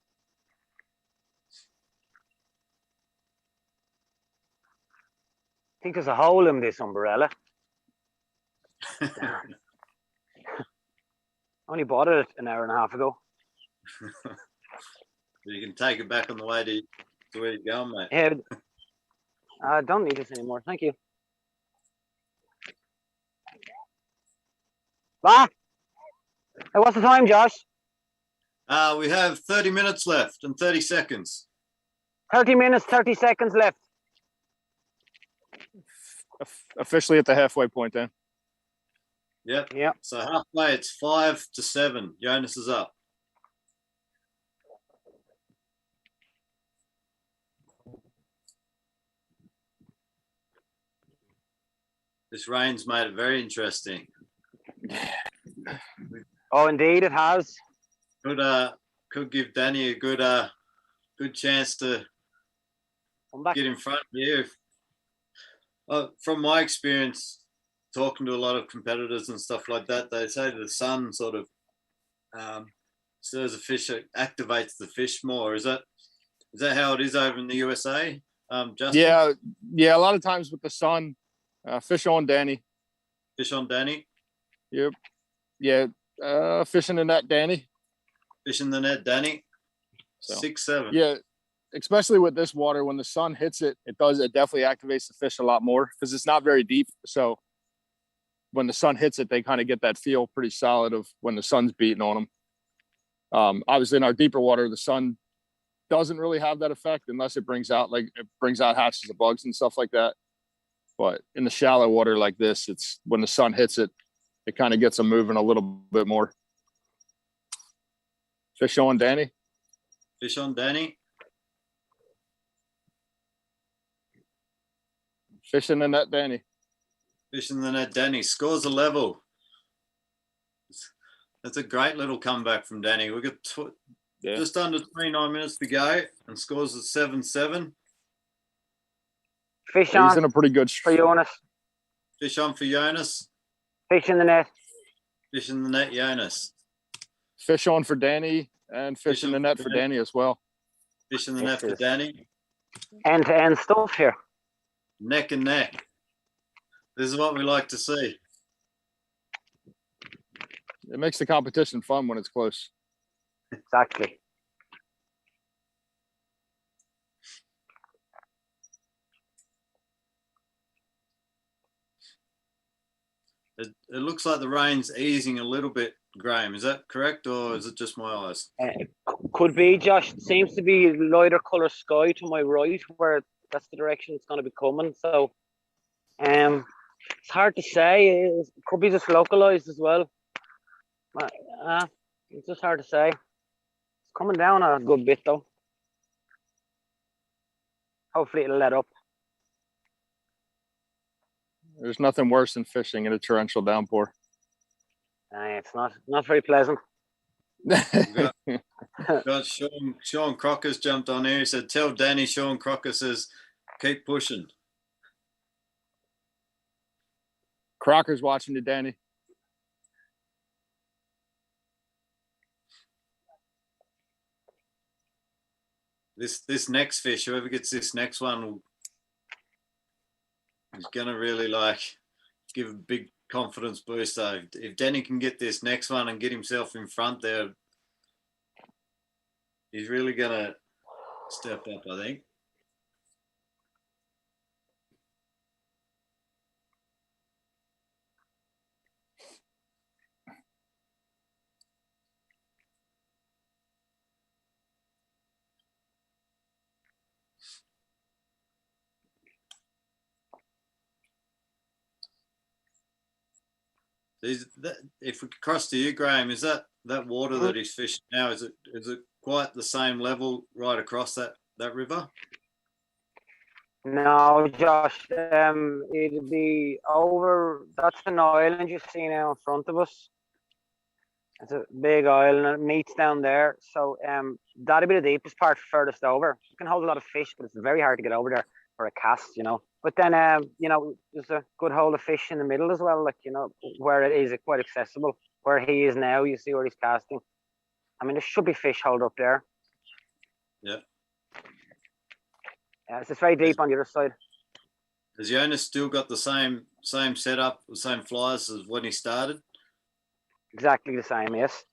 [SPEAKER 5] I think there's a hole in this umbrella. Only bought it an hour and a half ago.
[SPEAKER 2] You can take it back on the way to where you're going, mate.
[SPEAKER 5] Yeah, I don't need this anymore. Thank you. Ah! Hey, what's the time, Josh?
[SPEAKER 2] We have 30 minutes left and 30 seconds.
[SPEAKER 5] 30 minutes, 30 seconds left.
[SPEAKER 6] Officially at the halfway point then.
[SPEAKER 2] Yep.
[SPEAKER 5] Yeah.
[SPEAKER 2] So halfway, it's 5-7. Jonas is up. This rain's made it very interesting.
[SPEAKER 5] Oh, indeed, it has.
[SPEAKER 2] Could give Danny a good chance to
[SPEAKER 5] Come back.
[SPEAKER 2] get in front of you. From my experience, talking to a lot of competitors and stuff like that, they say the sun sort of stirs a fish, activates the fish more. Is that how it is over in the USA? Justin?
[SPEAKER 6] Yeah. A lot of times with the sun, fish on Danny.
[SPEAKER 2] Fish on Danny.
[SPEAKER 6] Yep. Yeah. Fish in the net, Danny.
[SPEAKER 2] Fish in the net, Danny.
[SPEAKER 6] So,
[SPEAKER 2] 6-7.
[SPEAKER 6] Yeah. Especially with this water, when the sun hits it, it definitely activates the fish a lot more because it's not very deep. So when the sun hits it, they kind of get that feel pretty solid of when the sun's beating on them. Obviously in our deeper water, the sun doesn't really have that effect unless it brings out hatches of bugs and stuff like that. But in the shallow water like this, it's when the sun hits it, it kind of gets them moving a little bit more. Fish on Danny.
[SPEAKER 2] Fish on Danny.
[SPEAKER 6] Fish in the net, Danny.
[SPEAKER 2] Fish in the net, Danny. Scores a level. That's a great little comeback from Danny. We've got just under 29 minutes to go and scores at 7-7.
[SPEAKER 5] Fish
[SPEAKER 6] He's
[SPEAKER 5] on
[SPEAKER 6] in a pretty good
[SPEAKER 5] for Jonas.
[SPEAKER 2] Fish on for Jonas.
[SPEAKER 5] Fish in the net.
[SPEAKER 2] Fish in the net, Jonas.
[SPEAKER 6] Fish on for Danny and fish in the net for Danny as well.
[SPEAKER 2] Fish in the net for Danny.
[SPEAKER 5] End-to-end stuff here.
[SPEAKER 2] Neck and neck. This is what we like to see.
[SPEAKER 6] It makes the competition fun when it's close.
[SPEAKER 5] Exactly.
[SPEAKER 2] It looks like the rain's easing a little bit, Graham. Is that correct, or is it just my eyes?
[SPEAKER 5] Could be, Josh. It seems to be lighter color sky to my right, where that's the direction it's going to be coming. So, it's hard to say. It could be just localized as well. It's just hard to say. It's coming down a good bit though. Hopefully it'll let up.
[SPEAKER 6] There's nothing worse than fishing in a torrential downpour.
[SPEAKER 5] It's not very pleasant.
[SPEAKER 2] Got Sean Crocker's jumped on here. He said, "Tell Danny Sean Crocker says, keep pushing."
[SPEAKER 6] Crocker's watching you, Danny.
[SPEAKER 2] This next fish, whoever gets this next one, is gonna really like give a big confidence boost. So if Danny can get this next one and get himself in front there, he's really gonna step up, I think. If we cross to you, Graham, is that water that he's fishing now? Is it quite the same level right across that river?
[SPEAKER 5] No, Josh. It'd be over. That's an island you see now in front of us. It's a big island. It meets down there. So that'd be the deepest part, furthest over. You can hold a lot of fish, but it's very hard to get over there for a cast, you know. But then, you know, there's a good hole of fish in the middle as well, like, you know, where it is quite accessible. Where he is now, you see where he's casting. I mean, there should be fish holed up there.
[SPEAKER 2] Yeah.
[SPEAKER 5] Yeah, it's just very deep on the other side.
[SPEAKER 2] Has Jonas still got the same setup, the same flies as when he started?
[SPEAKER 5] Exactly the same, yes.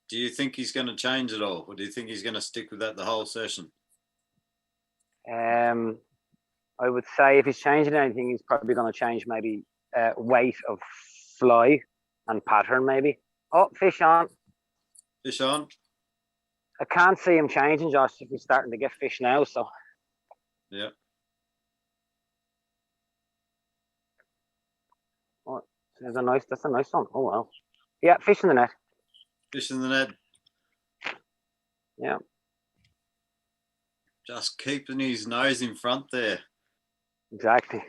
[SPEAKER 2] Do you think he's going to change it all, or do you think he's going to stick with that the whole session?
[SPEAKER 5] I would say if he's changing anything, he's probably going to change maybe weight of fly and pattern maybe. Oh, fish on.
[SPEAKER 2] Fish on.
[SPEAKER 5] I can't see him changing, Josh, if he's starting to get fish now, so.
[SPEAKER 2] Yeah.
[SPEAKER 5] Oh, that's a nice one. Oh, wow. Yeah, fish in the net.
[SPEAKER 2] Fish in the net.
[SPEAKER 5] Yeah.
[SPEAKER 2] Just keeping his nose in front there.
[SPEAKER 5] Exactly.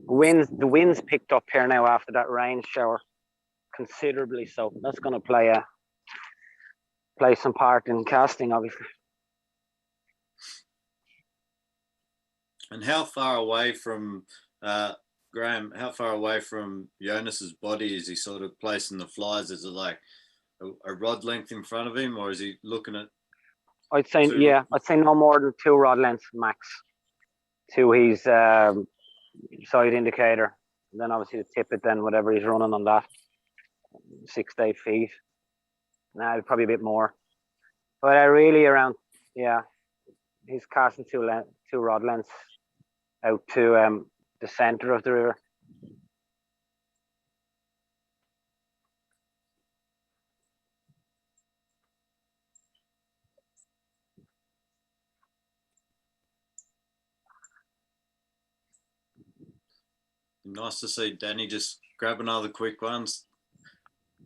[SPEAKER 5] The winds picked up here now after that rain shower considerably, so that's going to play some part in casting, obviously.
[SPEAKER 2] And how far away from Graham? How far away from Jonas's body is he sort of placing the flies? Is it like a rod length in front of him, or is he looking at?
[SPEAKER 5] I'd say no more than 2 rod lengths max to his side indicator, and then obviously the tippet, then whatever he's running on that, 6 to 8 feet. Nah, probably a bit more, but really around, yeah, he's casting 2 rod lengths out to the center of the river.
[SPEAKER 2] Nice to see Danny just grab another quick ones,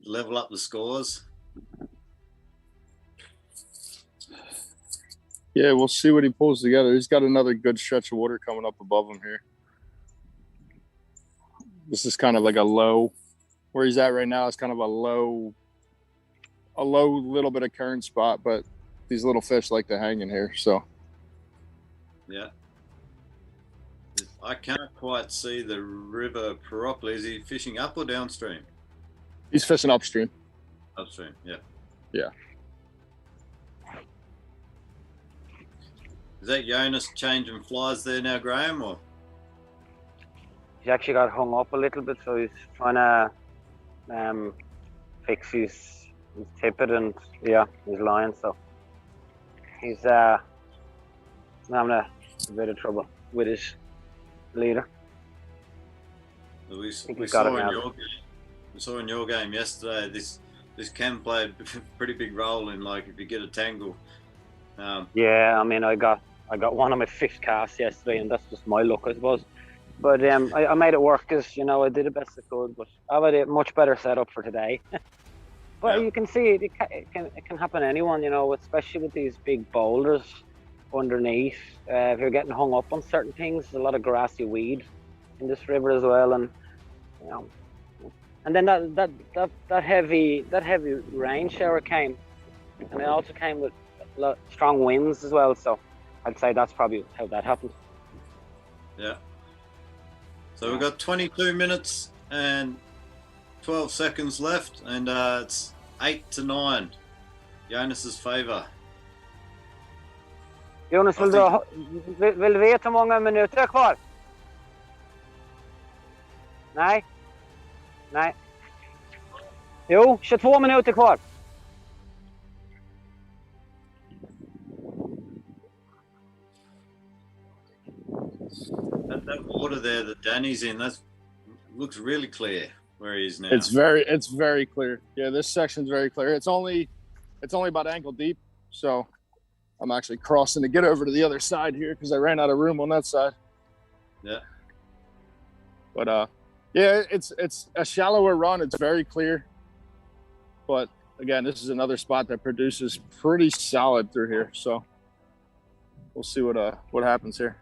[SPEAKER 2] level up the scores.
[SPEAKER 6] Yeah, we'll see what he pulls together. He's got another good stretch of water coming up above him here. This is kind of like a low, where he's at right now. It's kind of a low little bit of current spot, but these little fish like to hang in here. So
[SPEAKER 2] yeah, I can't quite see the river properly. Is he fishing up or downstream?
[SPEAKER 6] He's fishing upstream.
[SPEAKER 2] Upstream, yeah.
[SPEAKER 6] Yeah.
[SPEAKER 2] Is that Jonas changing flies there now, Graham, or?
[SPEAKER 5] He actually got hung up a little bit, so he's trying to fix his tippet and his line. So he's having a bit of trouble with his leader.
[SPEAKER 2] We saw in your game yesterday. This can play a pretty big role in, like, if you get a tangle.
[SPEAKER 5] Yeah, I mean, I got one of my fish casts yesterday, and that's just my luck, I suppose. But I made it work because, you know, I did the best I could. But I had a much better setup for today. But
[SPEAKER 2] Yeah.
[SPEAKER 5] you can see it can happen to anyone, you know, especially with these big boulders underneath. If you're getting hung up on certain things, there's a lot of grassy weed in this river as well, and you know, and then that heavy rain shower came, and it also came with strong winds as well. So I'd say that's probably how that happened.
[SPEAKER 2] Yeah. So we've got 22 minutes and 12 seconds left, and it's 8-9. Jonas's favour.
[SPEAKER 5] Jonas, vill du veta hur många minuter det är kvar? Nej. Nej. Jo, 22 minuter kvar.
[SPEAKER 2] That water there that Danny's in, that looks really clear where he is now.
[SPEAKER 6] It's very clear. Yeah, this section's very clear. It's only about ankle deep, so I'm actually crossing to get over to the other side here because I ran out of room on that side.
[SPEAKER 2] Yeah.
[SPEAKER 6] But yeah, it's a shallower run. It's very clear. But again, this is another spot that produces pretty solid through here. So we'll see what happens here.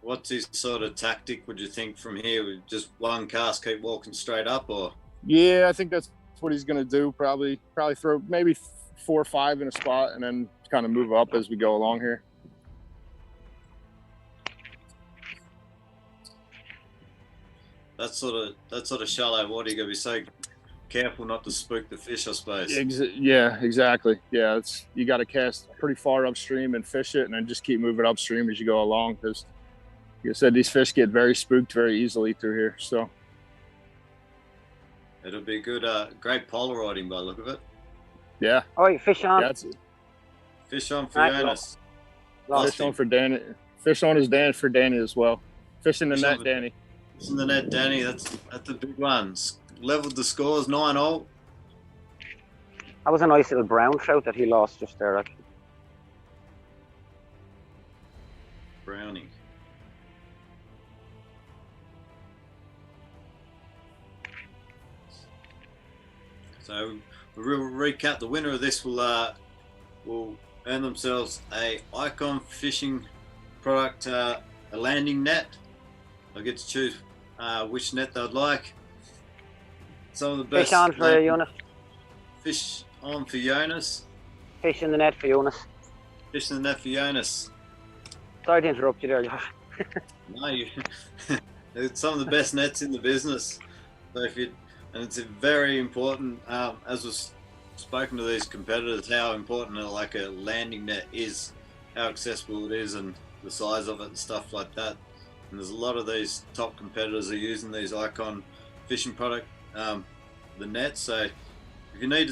[SPEAKER 2] What's his sort of tactic, would you think, from here? With just one cast, keep walking straight up, or?
[SPEAKER 6] Yeah, I think that's what he's going to do. Probably throw maybe 4 or 5 in a spot and then kind of move up as we go along here.
[SPEAKER 2] That sort of shallow water, you got to be so careful not to spook the fish, I suppose.
[SPEAKER 6] Yeah, exactly. Yeah, you got to cast pretty far upstream and fish it, and then just keep moving upstream as you go along, because like I said, these fish get very spooked very easily through here. So
[SPEAKER 2] it'll be good, great polarizing by the look of it.
[SPEAKER 6] Yeah.
[SPEAKER 5] Oh, wait, fish on.
[SPEAKER 6] That's it.
[SPEAKER 2] Fish on for
[SPEAKER 5] Right,
[SPEAKER 2] Jonas.
[SPEAKER 6] Fish on for Danny. Fish on is Dan for Danny as well. Fish in the
[SPEAKER 2] Fish
[SPEAKER 6] net,
[SPEAKER 2] on.
[SPEAKER 6] Danny.
[SPEAKER 2] Fish in the net, Danny. That's the big ones. Leveled the scores 9-all.
[SPEAKER 5] That was a nice little brown trout that he lost just there. Actually.
[SPEAKER 2] Brownie. So we'll recap. The winner of this will earn themselves a IKON Fishing Product, a landing net. They'll get to choose which net they'd like. Some of the best.
[SPEAKER 5] Fish on for Jonas.
[SPEAKER 2] Fish on for Jonas.
[SPEAKER 5] Fish in the net for Jonas.
[SPEAKER 2] Fish in the net for Jonas.
[SPEAKER 5] Sorry to interrupt you there, Josh.
[SPEAKER 2] No, it's some of the best nets in the business. So and it's very important, as was spoken to these competitors, how important like a landing net is, how accessible it is, and the size of it and stuff like that. And there's a lot of these top competitors are using these IKON Fishing Product, the nets. So if you need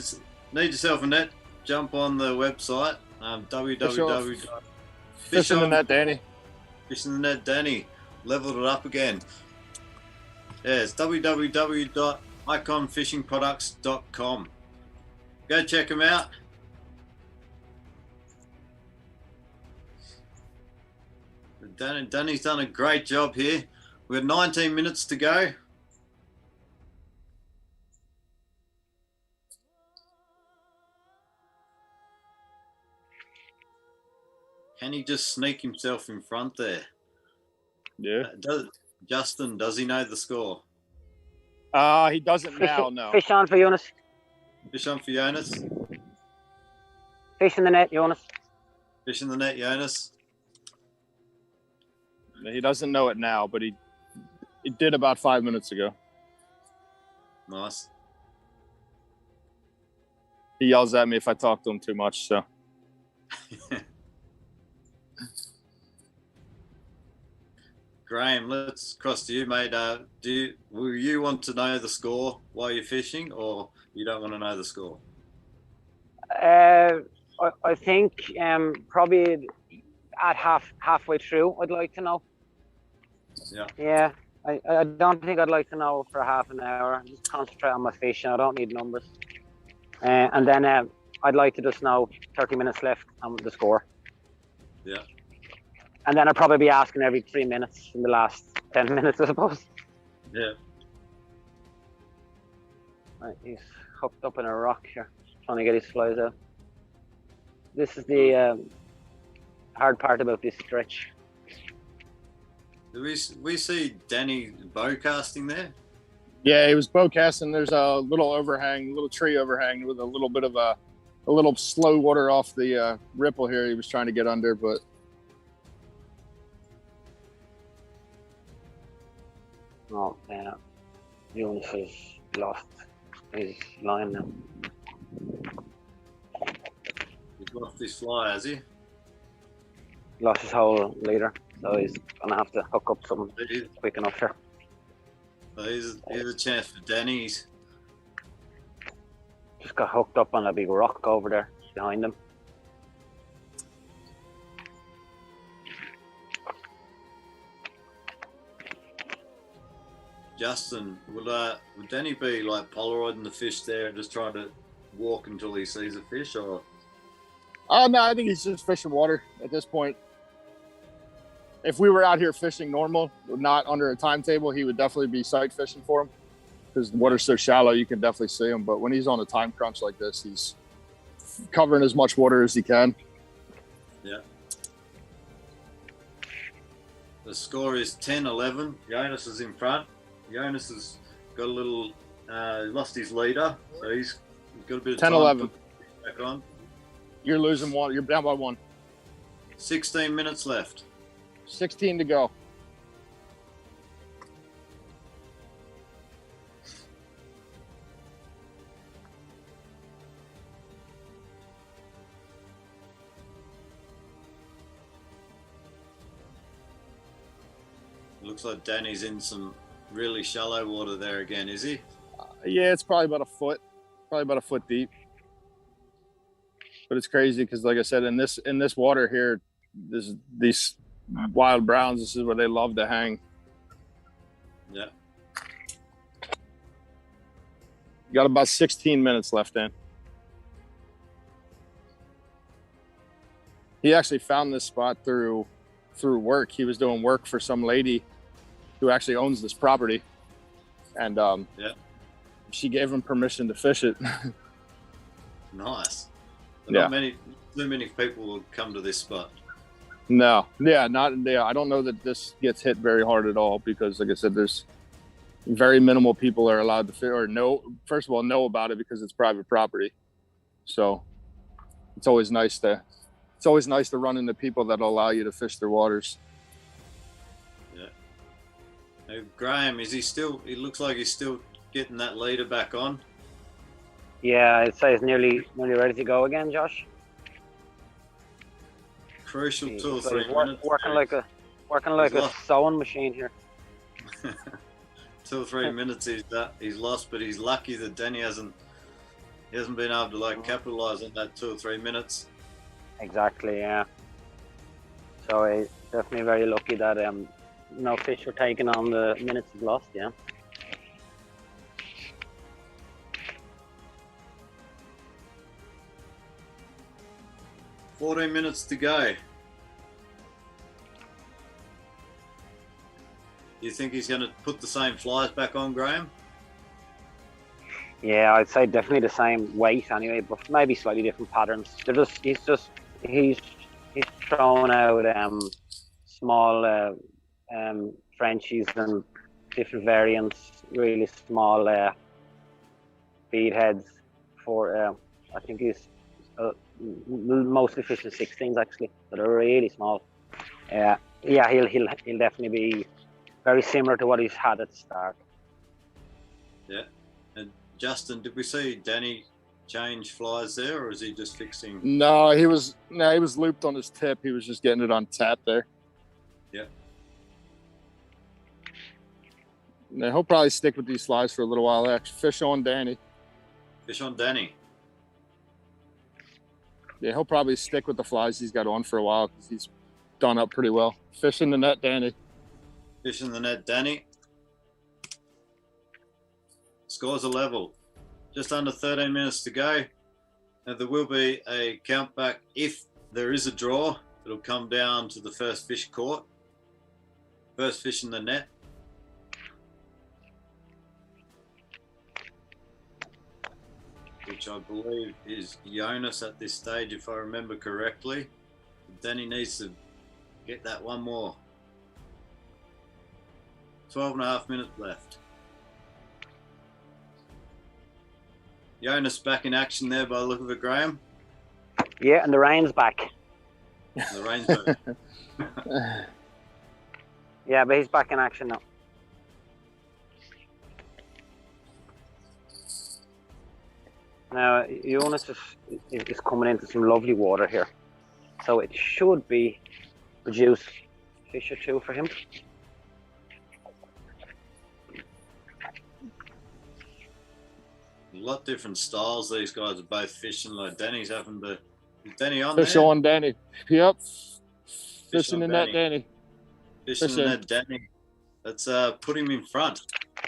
[SPEAKER 2] yourself a net, jump on the website, www.
[SPEAKER 6] Fish in the net, Danny.
[SPEAKER 2] Fish in the net, Danny. Leveled it up again. Yeah, it's www.ikonfishingproducts.com. Go check them out. Danny's done a great job here. We've got 19 minutes to go. Can he just sneak himself in front there?
[SPEAKER 6] Yeah.
[SPEAKER 2] Justin, does he know the score?
[SPEAKER 6] He doesn't now, no.
[SPEAKER 5] Fish on for Jonas.
[SPEAKER 2] Fish on for Jonas.
[SPEAKER 5] Fish in the net, Jonas.
[SPEAKER 2] Fish in the net, Jonas.
[SPEAKER 6] He doesn't know it now, but he did about 5 minutes ago.
[SPEAKER 2] Nice.
[SPEAKER 6] He yells at me if I talk to him too much, so.
[SPEAKER 2] Graham, let's cross to you, mate. Will you want to know the score while you're fishing, or you don't want to know the score?
[SPEAKER 5] I think probably at halfway through, I'd like to know.
[SPEAKER 2] Yeah.
[SPEAKER 5] Yeah, I don't think I'd like to know for half an hour. Just concentrate on my fishing. I don't need numbers. And then I'd like to just know 30 minutes left on the score.
[SPEAKER 2] Yeah.
[SPEAKER 5] And then I'll probably be asking every 3 minutes in the last 10 minutes, I suppose.
[SPEAKER 2] Yeah.
[SPEAKER 5] Right, he's hooked up in a rock here, trying to get his flies out. This is the hard part about this stretch.
[SPEAKER 2] Do we see Danny bow casting there?
[SPEAKER 6] Yeah, he was bow casting. There's a little overhang, little tree overhang with a little bit of a little slow water off the ripple here. He was trying to get under, but
[SPEAKER 5] Oh, yeah. Jonas has lost his line now.
[SPEAKER 2] He's lost his fly, has he?
[SPEAKER 5] Lost his whole leader, so he's gonna have to hook up something quick enough here.
[SPEAKER 2] So here's a chance for Danny's.
[SPEAKER 5] Just got hooked up on a big rock over there behind him.
[SPEAKER 2] Justin, would Danny be like Polaroiding the fish there and just trying to walk until he sees a fish, or?
[SPEAKER 6] oh no, I think he's just fishing water at this point. If we were out here fishing normal, not under a timetable, he would definitely be sight fishing for him because the water's so shallow, you can definitely see him. But when he's on a time crunch like this, he's covering as much water as he can.
[SPEAKER 2] Yeah. The score is 10-11. Jonas is in front. Jonas has got a little, lost his leader, so he's got a bit of
[SPEAKER 6] 10,
[SPEAKER 2] time
[SPEAKER 6] 11.
[SPEAKER 2] to put back on.
[SPEAKER 6] You're losing one. You're down by one.
[SPEAKER 2] 16 minutes left.
[SPEAKER 6] 16 to go.
[SPEAKER 2] Looks like Danny's in some really shallow water there again, is he?
[SPEAKER 6] Yeah, it's probably about a foot. Probably about a foot deep. But it's crazy because, like I said, in this water here, these wild browns, this is where they love to hang.
[SPEAKER 2] Yeah.
[SPEAKER 6] You got about 16 minutes left in. He actually found this spot through work. He was doing work for some lady who actually owns this property, and
[SPEAKER 2] Yeah.
[SPEAKER 6] she gave him permission to fish it.
[SPEAKER 2] Nice.
[SPEAKER 6] Yeah.
[SPEAKER 2] Not too many people will come to this spot.
[SPEAKER 6] No, yeah, not yeah. I don't know that this gets hit very hard at all because, like I said, there's very minimal people are allowed to fish or first of all, know about it because it's private property. So it's always nice to run into people that allow you to fish their waters.
[SPEAKER 2] Yeah. Hey, Graham, he looks like he's still getting that leader back on.
[SPEAKER 5] Yeah, I'd say it's nearly ready to go again, Josh.
[SPEAKER 2] Crucial
[SPEAKER 5] He's
[SPEAKER 2] 2 or 3 minutes.
[SPEAKER 5] working like a sewing machine here.
[SPEAKER 2] 2 or 3 minutes he's lost, but he's lucky that Danny hasn't been able to capitalize on that 2 or 3 minutes.
[SPEAKER 5] Exactly, yeah. So he's definitely very lucky that no fish were taken on the minutes he's lost, yeah.
[SPEAKER 2] $14 minutes to go. Do you think he's going to put the same flies back on, Graham?
[SPEAKER 5] Yeah, I'd say definitely the same weight anyway, but maybe slightly different patterns. He's throwing out small Frenchies and different variants, really small feed heads for I think he's mostly fishing 16s actually, but they're really small. Yeah, he'll definitely be very similar to what he's had at the start.
[SPEAKER 2] Yeah. And Justin, did we see Danny change flies there, or is he just fixing?
[SPEAKER 6] No, he was looped on his tip. He was just getting it on tap there.
[SPEAKER 2] Yeah.
[SPEAKER 6] Now, he'll probably stick with these flies for a little while. Actually, fish on Danny.
[SPEAKER 2] Fish on Danny.
[SPEAKER 6] Yeah, he'll probably stick with the flies he's got on for a while because he's done up pretty well. Fish in the net, Danny.
[SPEAKER 2] Fish in the net, Danny. Scores are level. Just under 13 minutes to go. Now, there will be a count back if there is a draw. it'll come down to the first fish caught. First fish in the net. Which I believe is Jonas at this stage, if I remember correctly. Then he needs to get that one more. 12.5 minutes left. Jonas back in action there by the look of it, Graham.
[SPEAKER 5] Yeah, and the rain's back.
[SPEAKER 2] The rain's back.
[SPEAKER 5] Yeah, but he's back in action now. Now, Jonas is coming into some lovely water here. So it should be produce fish or two for him.
[SPEAKER 2] A lot different styles these guys are both fishing. Like Danny's having to... Is Danny on
[SPEAKER 6] Fish
[SPEAKER 2] there?
[SPEAKER 6] on Danny. Yep.
[SPEAKER 2] Fish
[SPEAKER 6] Fishing
[SPEAKER 2] on
[SPEAKER 6] in that Danny.
[SPEAKER 2] Fishing
[SPEAKER 6] Fishing.
[SPEAKER 2] in that Danny. Let's put him in front.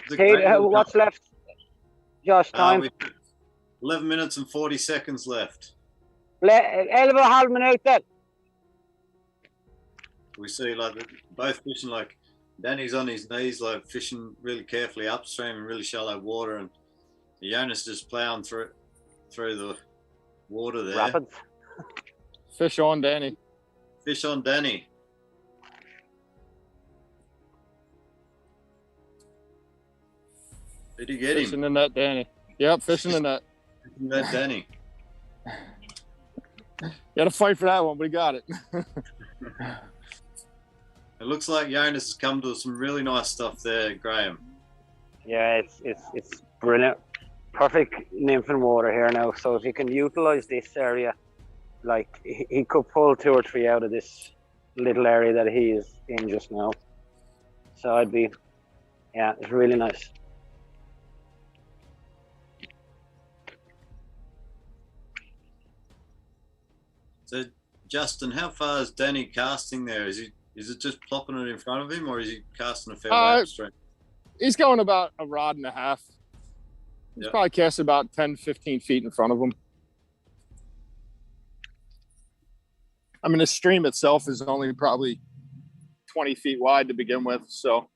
[SPEAKER 2] It's a
[SPEAKER 5] Hey,
[SPEAKER 2] great little
[SPEAKER 5] what's
[SPEAKER 2] couple.
[SPEAKER 5] left? Josh, time?
[SPEAKER 2] We've got 11 minutes and 40 seconds left.
[SPEAKER 5] 11,5 minutes then.
[SPEAKER 2] We see like both fishing, like Danny's on his knees, like fishing really carefully upstream in really shallow water, and Jonas just plowing through the water there.
[SPEAKER 5] Rapids.
[SPEAKER 6] Fish on Danny.
[SPEAKER 2] Fish on Danny. Did he get
[SPEAKER 6] Fishing
[SPEAKER 2] him?
[SPEAKER 6] in that Danny. Yep, fishing in that.
[SPEAKER 2] Fishing that Danny.
[SPEAKER 6] Got to fight for that one, but he got it.
[SPEAKER 2] It looks like Jonas has come to some really nice stuff there, Graham.
[SPEAKER 5] Yeah, it's brilliant. Perfect nymphing water here now. So if you can utilize this area, like he could pull 2 or 3 out of this little area that he is in just now. So yeah, it's really nice.
[SPEAKER 2] So, Justin, how far is Danny casting there? Is it just plopping it in front of him, or is he casting a fair way upstream?
[SPEAKER 6] He's going about a rod and a half. He's
[SPEAKER 2] Yep.
[SPEAKER 6] probably casting about 10, 15 feet in front of him. I mean, the stream itself is only probably 20 feet wide to begin with, so.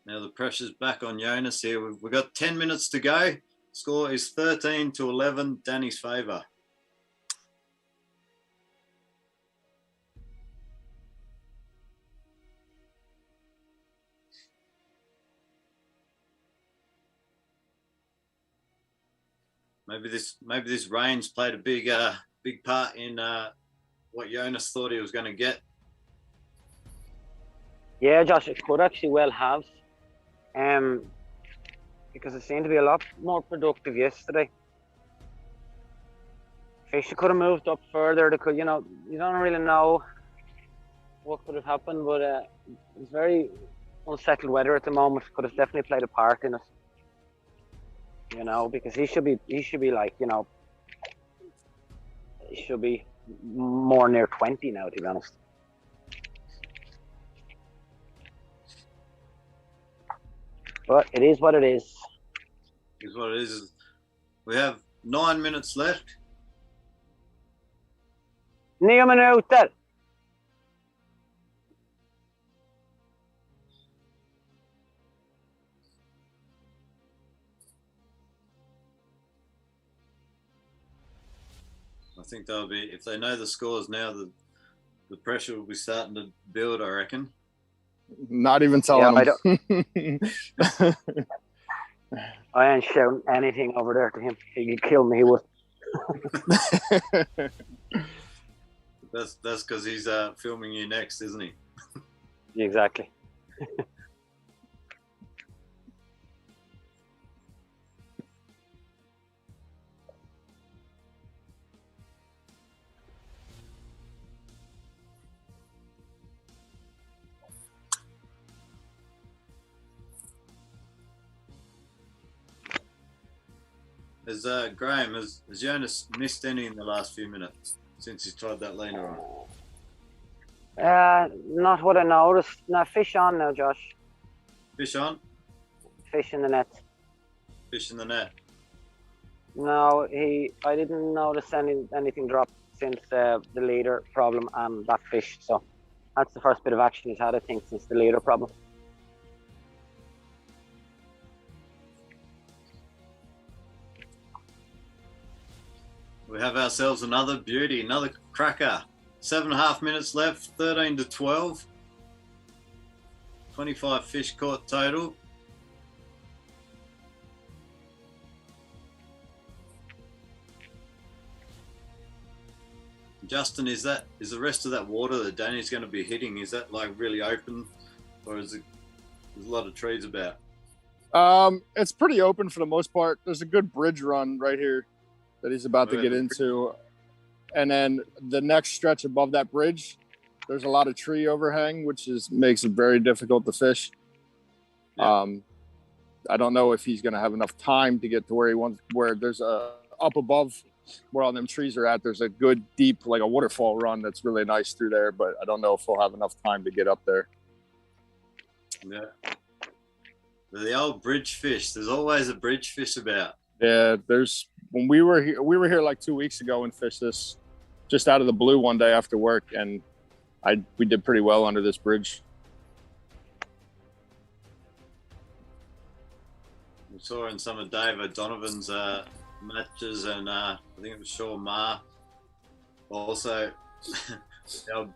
[SPEAKER 2] Now the pressure's back on Jonas here. We've got 10 minutes to go. Score is 13-11, Danny's favour. Maybe this rain's played a big part in what Jonas thought he was going to get.
[SPEAKER 5] Yeah, Josh, it could actually well have. Because it seemed to be a lot more productive yesterday. Fish could have moved up further. They could, you don't really know what could have happened, but it's very unsettled weather at the moment. Could have definitely played a part in it. Because he should be like, he should be more near 20 now, to be honest. But it is what it is.
[SPEAKER 2] Is what it is. We have 9 minutes left.
[SPEAKER 5] 9 minuter.
[SPEAKER 2] I think they'll be, if they know the scores now, the pressure will be starting to build, I reckon.
[SPEAKER 6] Not even telling him.
[SPEAKER 5] I ain't shouting anything over there to him. He could kill me, he would.
[SPEAKER 2] That's because he's filming you next, isn't he?
[SPEAKER 5] Exactly.
[SPEAKER 2] Graham, has Jonas missed any in the last few minutes since he's tried that leaner on?
[SPEAKER 5] Not what I noticed. Now fish on now, Josh.
[SPEAKER 2] Fish on?
[SPEAKER 5] Fish in the net.
[SPEAKER 2] Fish in the net.
[SPEAKER 5] No, I didn't notice anything drop since the leader problem and that fish. So that's the first bit of action he's had, I think, since the leader problem.
[SPEAKER 2] We have ourselves another beauty, another cracker. 7.5 minutes left, 13 to 12. 25 fish caught total. Justin, is the rest of that water that Danny's going to be hitting, is that like really open, or is it there's a lot of trees about?
[SPEAKER 6] It's pretty open for the most part. There's a good bridge run right here that he's about to get into. And then the next stretch above that bridge, there's a lot of tree overhang, which makes it very difficult to fish. Yeah. I don't know if he's going to have enough time to get to where he wants, where there's up above where all them trees are at, there's a good deep, like a waterfall run that's really nice through there, but I don't know if we'll have enough time to get up there.
[SPEAKER 2] Yeah. The old bridge fish. There's always a bridge fish about.
[SPEAKER 6] Yeah, when we were here like 2 weeks ago and fished this just out of the blue one day after work, and we did pretty well under this bridge.
[SPEAKER 2] We saw in some of Dave O'Donovan's matches, and I think it was Shaw Ma. Also,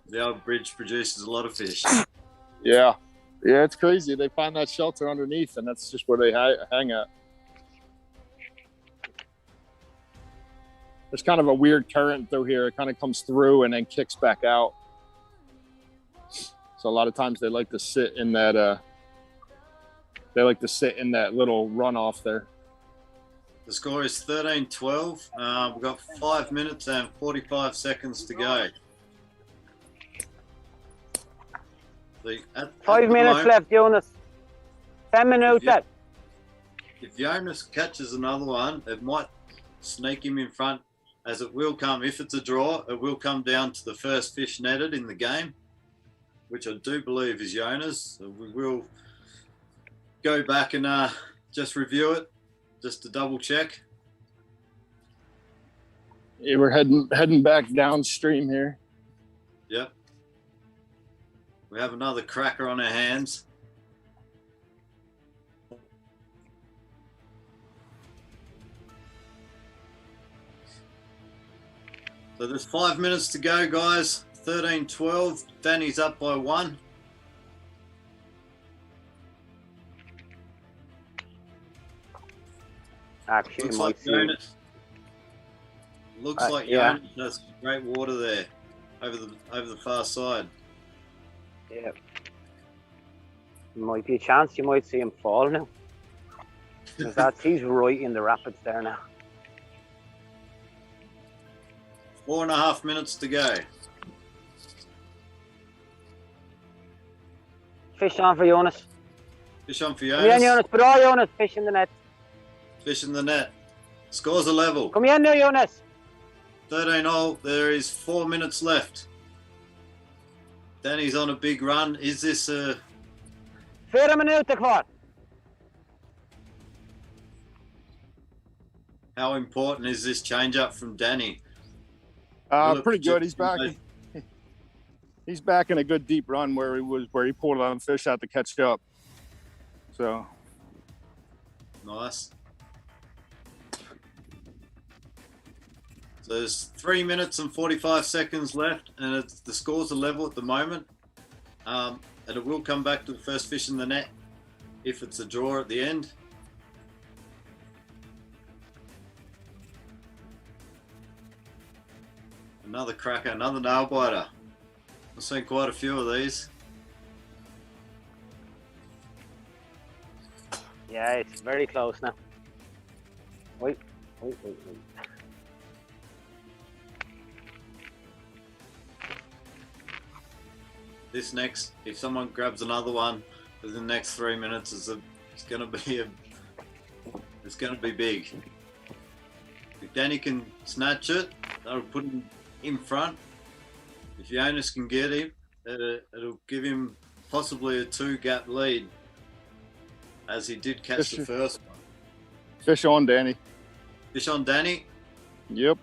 [SPEAKER 2] the old bridge produces a lot of fish.
[SPEAKER 6] Yeah, it's crazy. They find that shelter underneath, and that's just where they hang at. There's kind of a weird current through here. It kind of comes through and then kicks back out. So a lot of times they like to sit in that. They like to sit in that little runoff there.
[SPEAKER 2] The score is 13-12. We've got 5 minutes and 45 seconds to go.
[SPEAKER 5] 5 minutes left, Jonas. 10 minutes left.
[SPEAKER 2] If Jonas catches another one, it might sneak him in front, as it will come. If it's a draw, it will come down to the first fish netted in the game, which I do believe is Jonas. So we will go back and just review it, just to double check.
[SPEAKER 6] Yeah, we're heading back downstream here.
[SPEAKER 2] Yep. We have another cracker on our hands. So there's 5 minutes to go, guys. 13-12. Danny's up by 1.
[SPEAKER 5] Actually,
[SPEAKER 2] looks like Jonas. Looks like Jonas has great water there over the far side.
[SPEAKER 5] Yeah. Might be a chance you might see him fall now. Because he's right in the rapids there now.
[SPEAKER 2] 4.5 minutes to go.
[SPEAKER 5] Fish on for Jonas.
[SPEAKER 2] Fish on for Jonas.
[SPEAKER 5] Come here, Jonas. Put all Jonas. Fish in the net.
[SPEAKER 2] Fish in the net. Scores are level.
[SPEAKER 5] Come here now, Jonas.
[SPEAKER 2] 13-all. There is 4 minutes left. Danny's on a big run. Is this a...
[SPEAKER 5] 4 minuter kvar.
[SPEAKER 2] How important is this change up from Danny?
[SPEAKER 6] Pretty good. He's back. He's back in a good deep run where he pulled a lot of fish out to catch up. So
[SPEAKER 2] nice. So there's 3 minutes and 45 seconds left, and the scores are level at the moment. And it will come back to the first fish in the net if it's a draw at the end. Another cracker, another nail biter. I've seen quite a few of these.
[SPEAKER 5] Yeah, it's very close now. Wait.
[SPEAKER 2] This next, if someone grabs another one within the next 3 minutes, it's going to be big. If Danny can snatch it, that'll put him in front. If Jonas can get him, it'll give him possibly a 2-gap lead, as he did catch the first one.
[SPEAKER 6] Fish on, Danny.
[SPEAKER 2] Fish on, Danny.
[SPEAKER 6] Yep.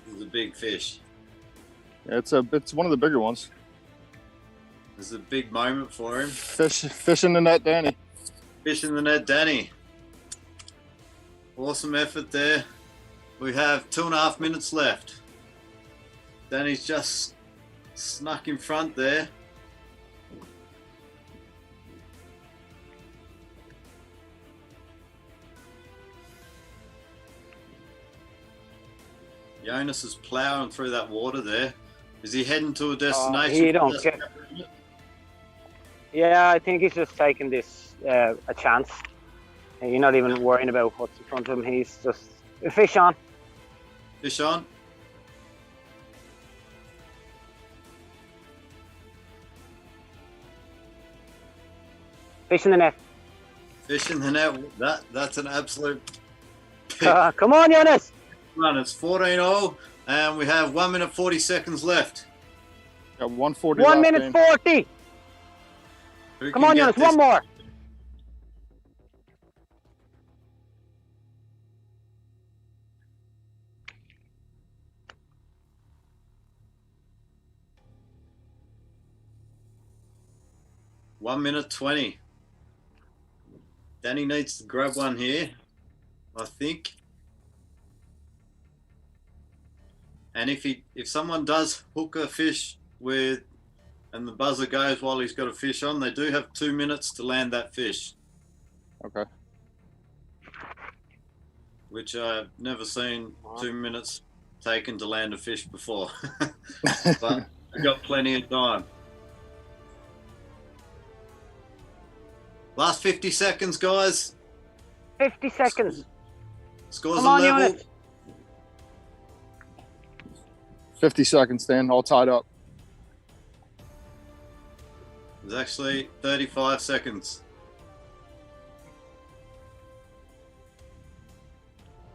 [SPEAKER 2] This is a big fish.
[SPEAKER 6] It's one of the bigger ones.
[SPEAKER 2] This is a big moment for him.
[SPEAKER 6] Fish in the net, Danny.
[SPEAKER 2] Fish in the net, Danny. Awesome effort there. We have 2.5 minutes left. Danny's just snuck in front there. Jonas is ploughing through that water there. Is he heading to a destination?
[SPEAKER 5] He don't get. Yeah, I think he's just taking this a chance. You're not even worrying about what's in front of him. He's just fish on.
[SPEAKER 2] Fish on.
[SPEAKER 5] Fish in the net.
[SPEAKER 2] Fish in the net. That's an absolute pick.
[SPEAKER 5] Come on, Jonas.
[SPEAKER 2] Run. It's 14-all, and we have 1 minute 40 seconds left.
[SPEAKER 6] Got 140.
[SPEAKER 5] 1 minute 40.
[SPEAKER 2] Who
[SPEAKER 5] Come
[SPEAKER 2] can
[SPEAKER 5] on,
[SPEAKER 2] get
[SPEAKER 5] Jonas.
[SPEAKER 2] this?
[SPEAKER 5] One more.
[SPEAKER 2] One minute 20. Danny needs to grab one here, I think. And if someone does hook a fish and the buzzer goes while he's got a fish on, they do have 2 minutes to land that fish.
[SPEAKER 6] Okay.
[SPEAKER 2] Which I've never seen 2 minutes taken to land a fish before. But we've got plenty of time. Last 50 seconds, guys.
[SPEAKER 5] 50 seconds.
[SPEAKER 2] Scores
[SPEAKER 5] Come
[SPEAKER 2] are
[SPEAKER 5] on,
[SPEAKER 2] level.
[SPEAKER 5] Jonas.
[SPEAKER 6] 50 seconds, Dan. All tied up.
[SPEAKER 2] There's actually 35 seconds.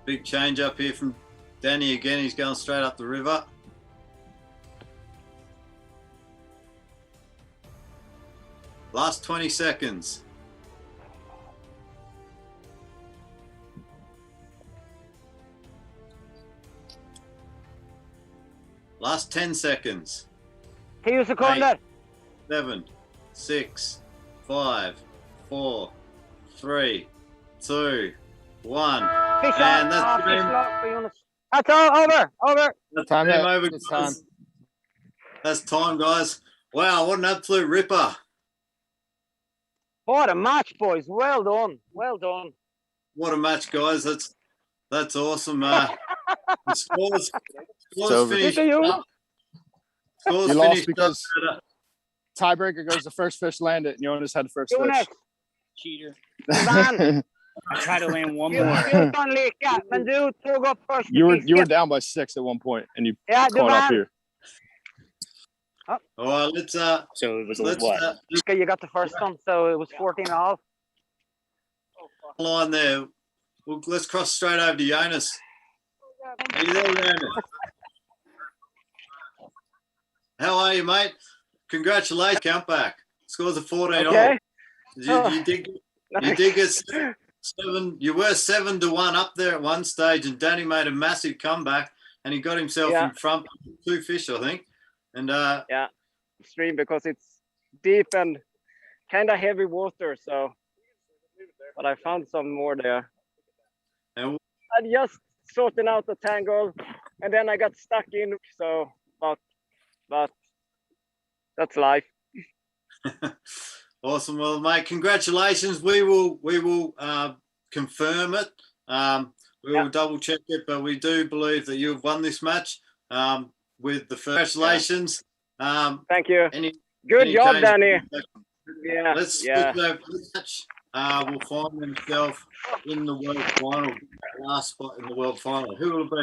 [SPEAKER 2] Big change up here from Danny again. He's going straight up the river. Last 20 seconds. Last 10 seconds.
[SPEAKER 5] 10 sekunder.
[SPEAKER 2] 7, 6, 5, 4, 3, 2, 1.
[SPEAKER 5] Fish
[SPEAKER 2] And
[SPEAKER 5] on.
[SPEAKER 2] that's
[SPEAKER 5] Fish
[SPEAKER 2] game.
[SPEAKER 5] lock for Jonas. That's all. Over.
[SPEAKER 2] That's
[SPEAKER 6] Time
[SPEAKER 2] game
[SPEAKER 6] out.
[SPEAKER 2] over,
[SPEAKER 6] It's
[SPEAKER 2] guys.
[SPEAKER 6] time.
[SPEAKER 2] That's time, guys. Wow, what an absolute ripper.
[SPEAKER 5] What a match, boys. Well done. Well done.
[SPEAKER 2] What a match, guys. That's awesome. The scores
[SPEAKER 6] over.
[SPEAKER 2] finished.
[SPEAKER 5] Good to you.
[SPEAKER 2] Scores
[SPEAKER 6] You lost
[SPEAKER 2] finished
[SPEAKER 6] because
[SPEAKER 2] up
[SPEAKER 6] tiebreaker goes the first fish landed, and Jonas had the first
[SPEAKER 5] Jonas.
[SPEAKER 3] Cheater.
[SPEAKER 5] Van.
[SPEAKER 3] I try to land one
[SPEAKER 5] Du
[SPEAKER 3] more.
[SPEAKER 5] kan leka, men du tog upp första
[SPEAKER 6] you were
[SPEAKER 5] fisken.
[SPEAKER 6] down by 6 at one point, and you
[SPEAKER 5] Ja, du
[SPEAKER 6] caught up
[SPEAKER 5] vann.
[SPEAKER 6] here.
[SPEAKER 2] All right, let's
[SPEAKER 3] So it was
[SPEAKER 2] let's
[SPEAKER 3] what?
[SPEAKER 5] Okay, you got the first one, so it was 14.5.
[SPEAKER 2] line there. Let's cross straight over to Jonas. Are you there, Jonas? How are you, mate? Congratulations, count back. Scores of 14
[SPEAKER 5] Okay.
[SPEAKER 2] all. You did get 7. You were 7-1 up there at one stage, and Danny made a massive comeback, and he got himself in front with 2 fish, I think. And
[SPEAKER 4] Stream because it's deep and kind of heavy water. So, but I found some more there.
[SPEAKER 2] And
[SPEAKER 4] I just sorting out the tangle, and then I got stuck in. So, but that's life.
[SPEAKER 2] awesome. Well, mate, congratulations. We will confirm it. We will double check it, but we do believe that you've won this match. With the congratulations.
[SPEAKER 4] Thank you. Good
[SPEAKER 2] any
[SPEAKER 4] job,
[SPEAKER 2] change-
[SPEAKER 4] Danny. Yeah.
[SPEAKER 2] Let's switch over to the match. Will find himself in the world final, last spot in the world final. Who will it be?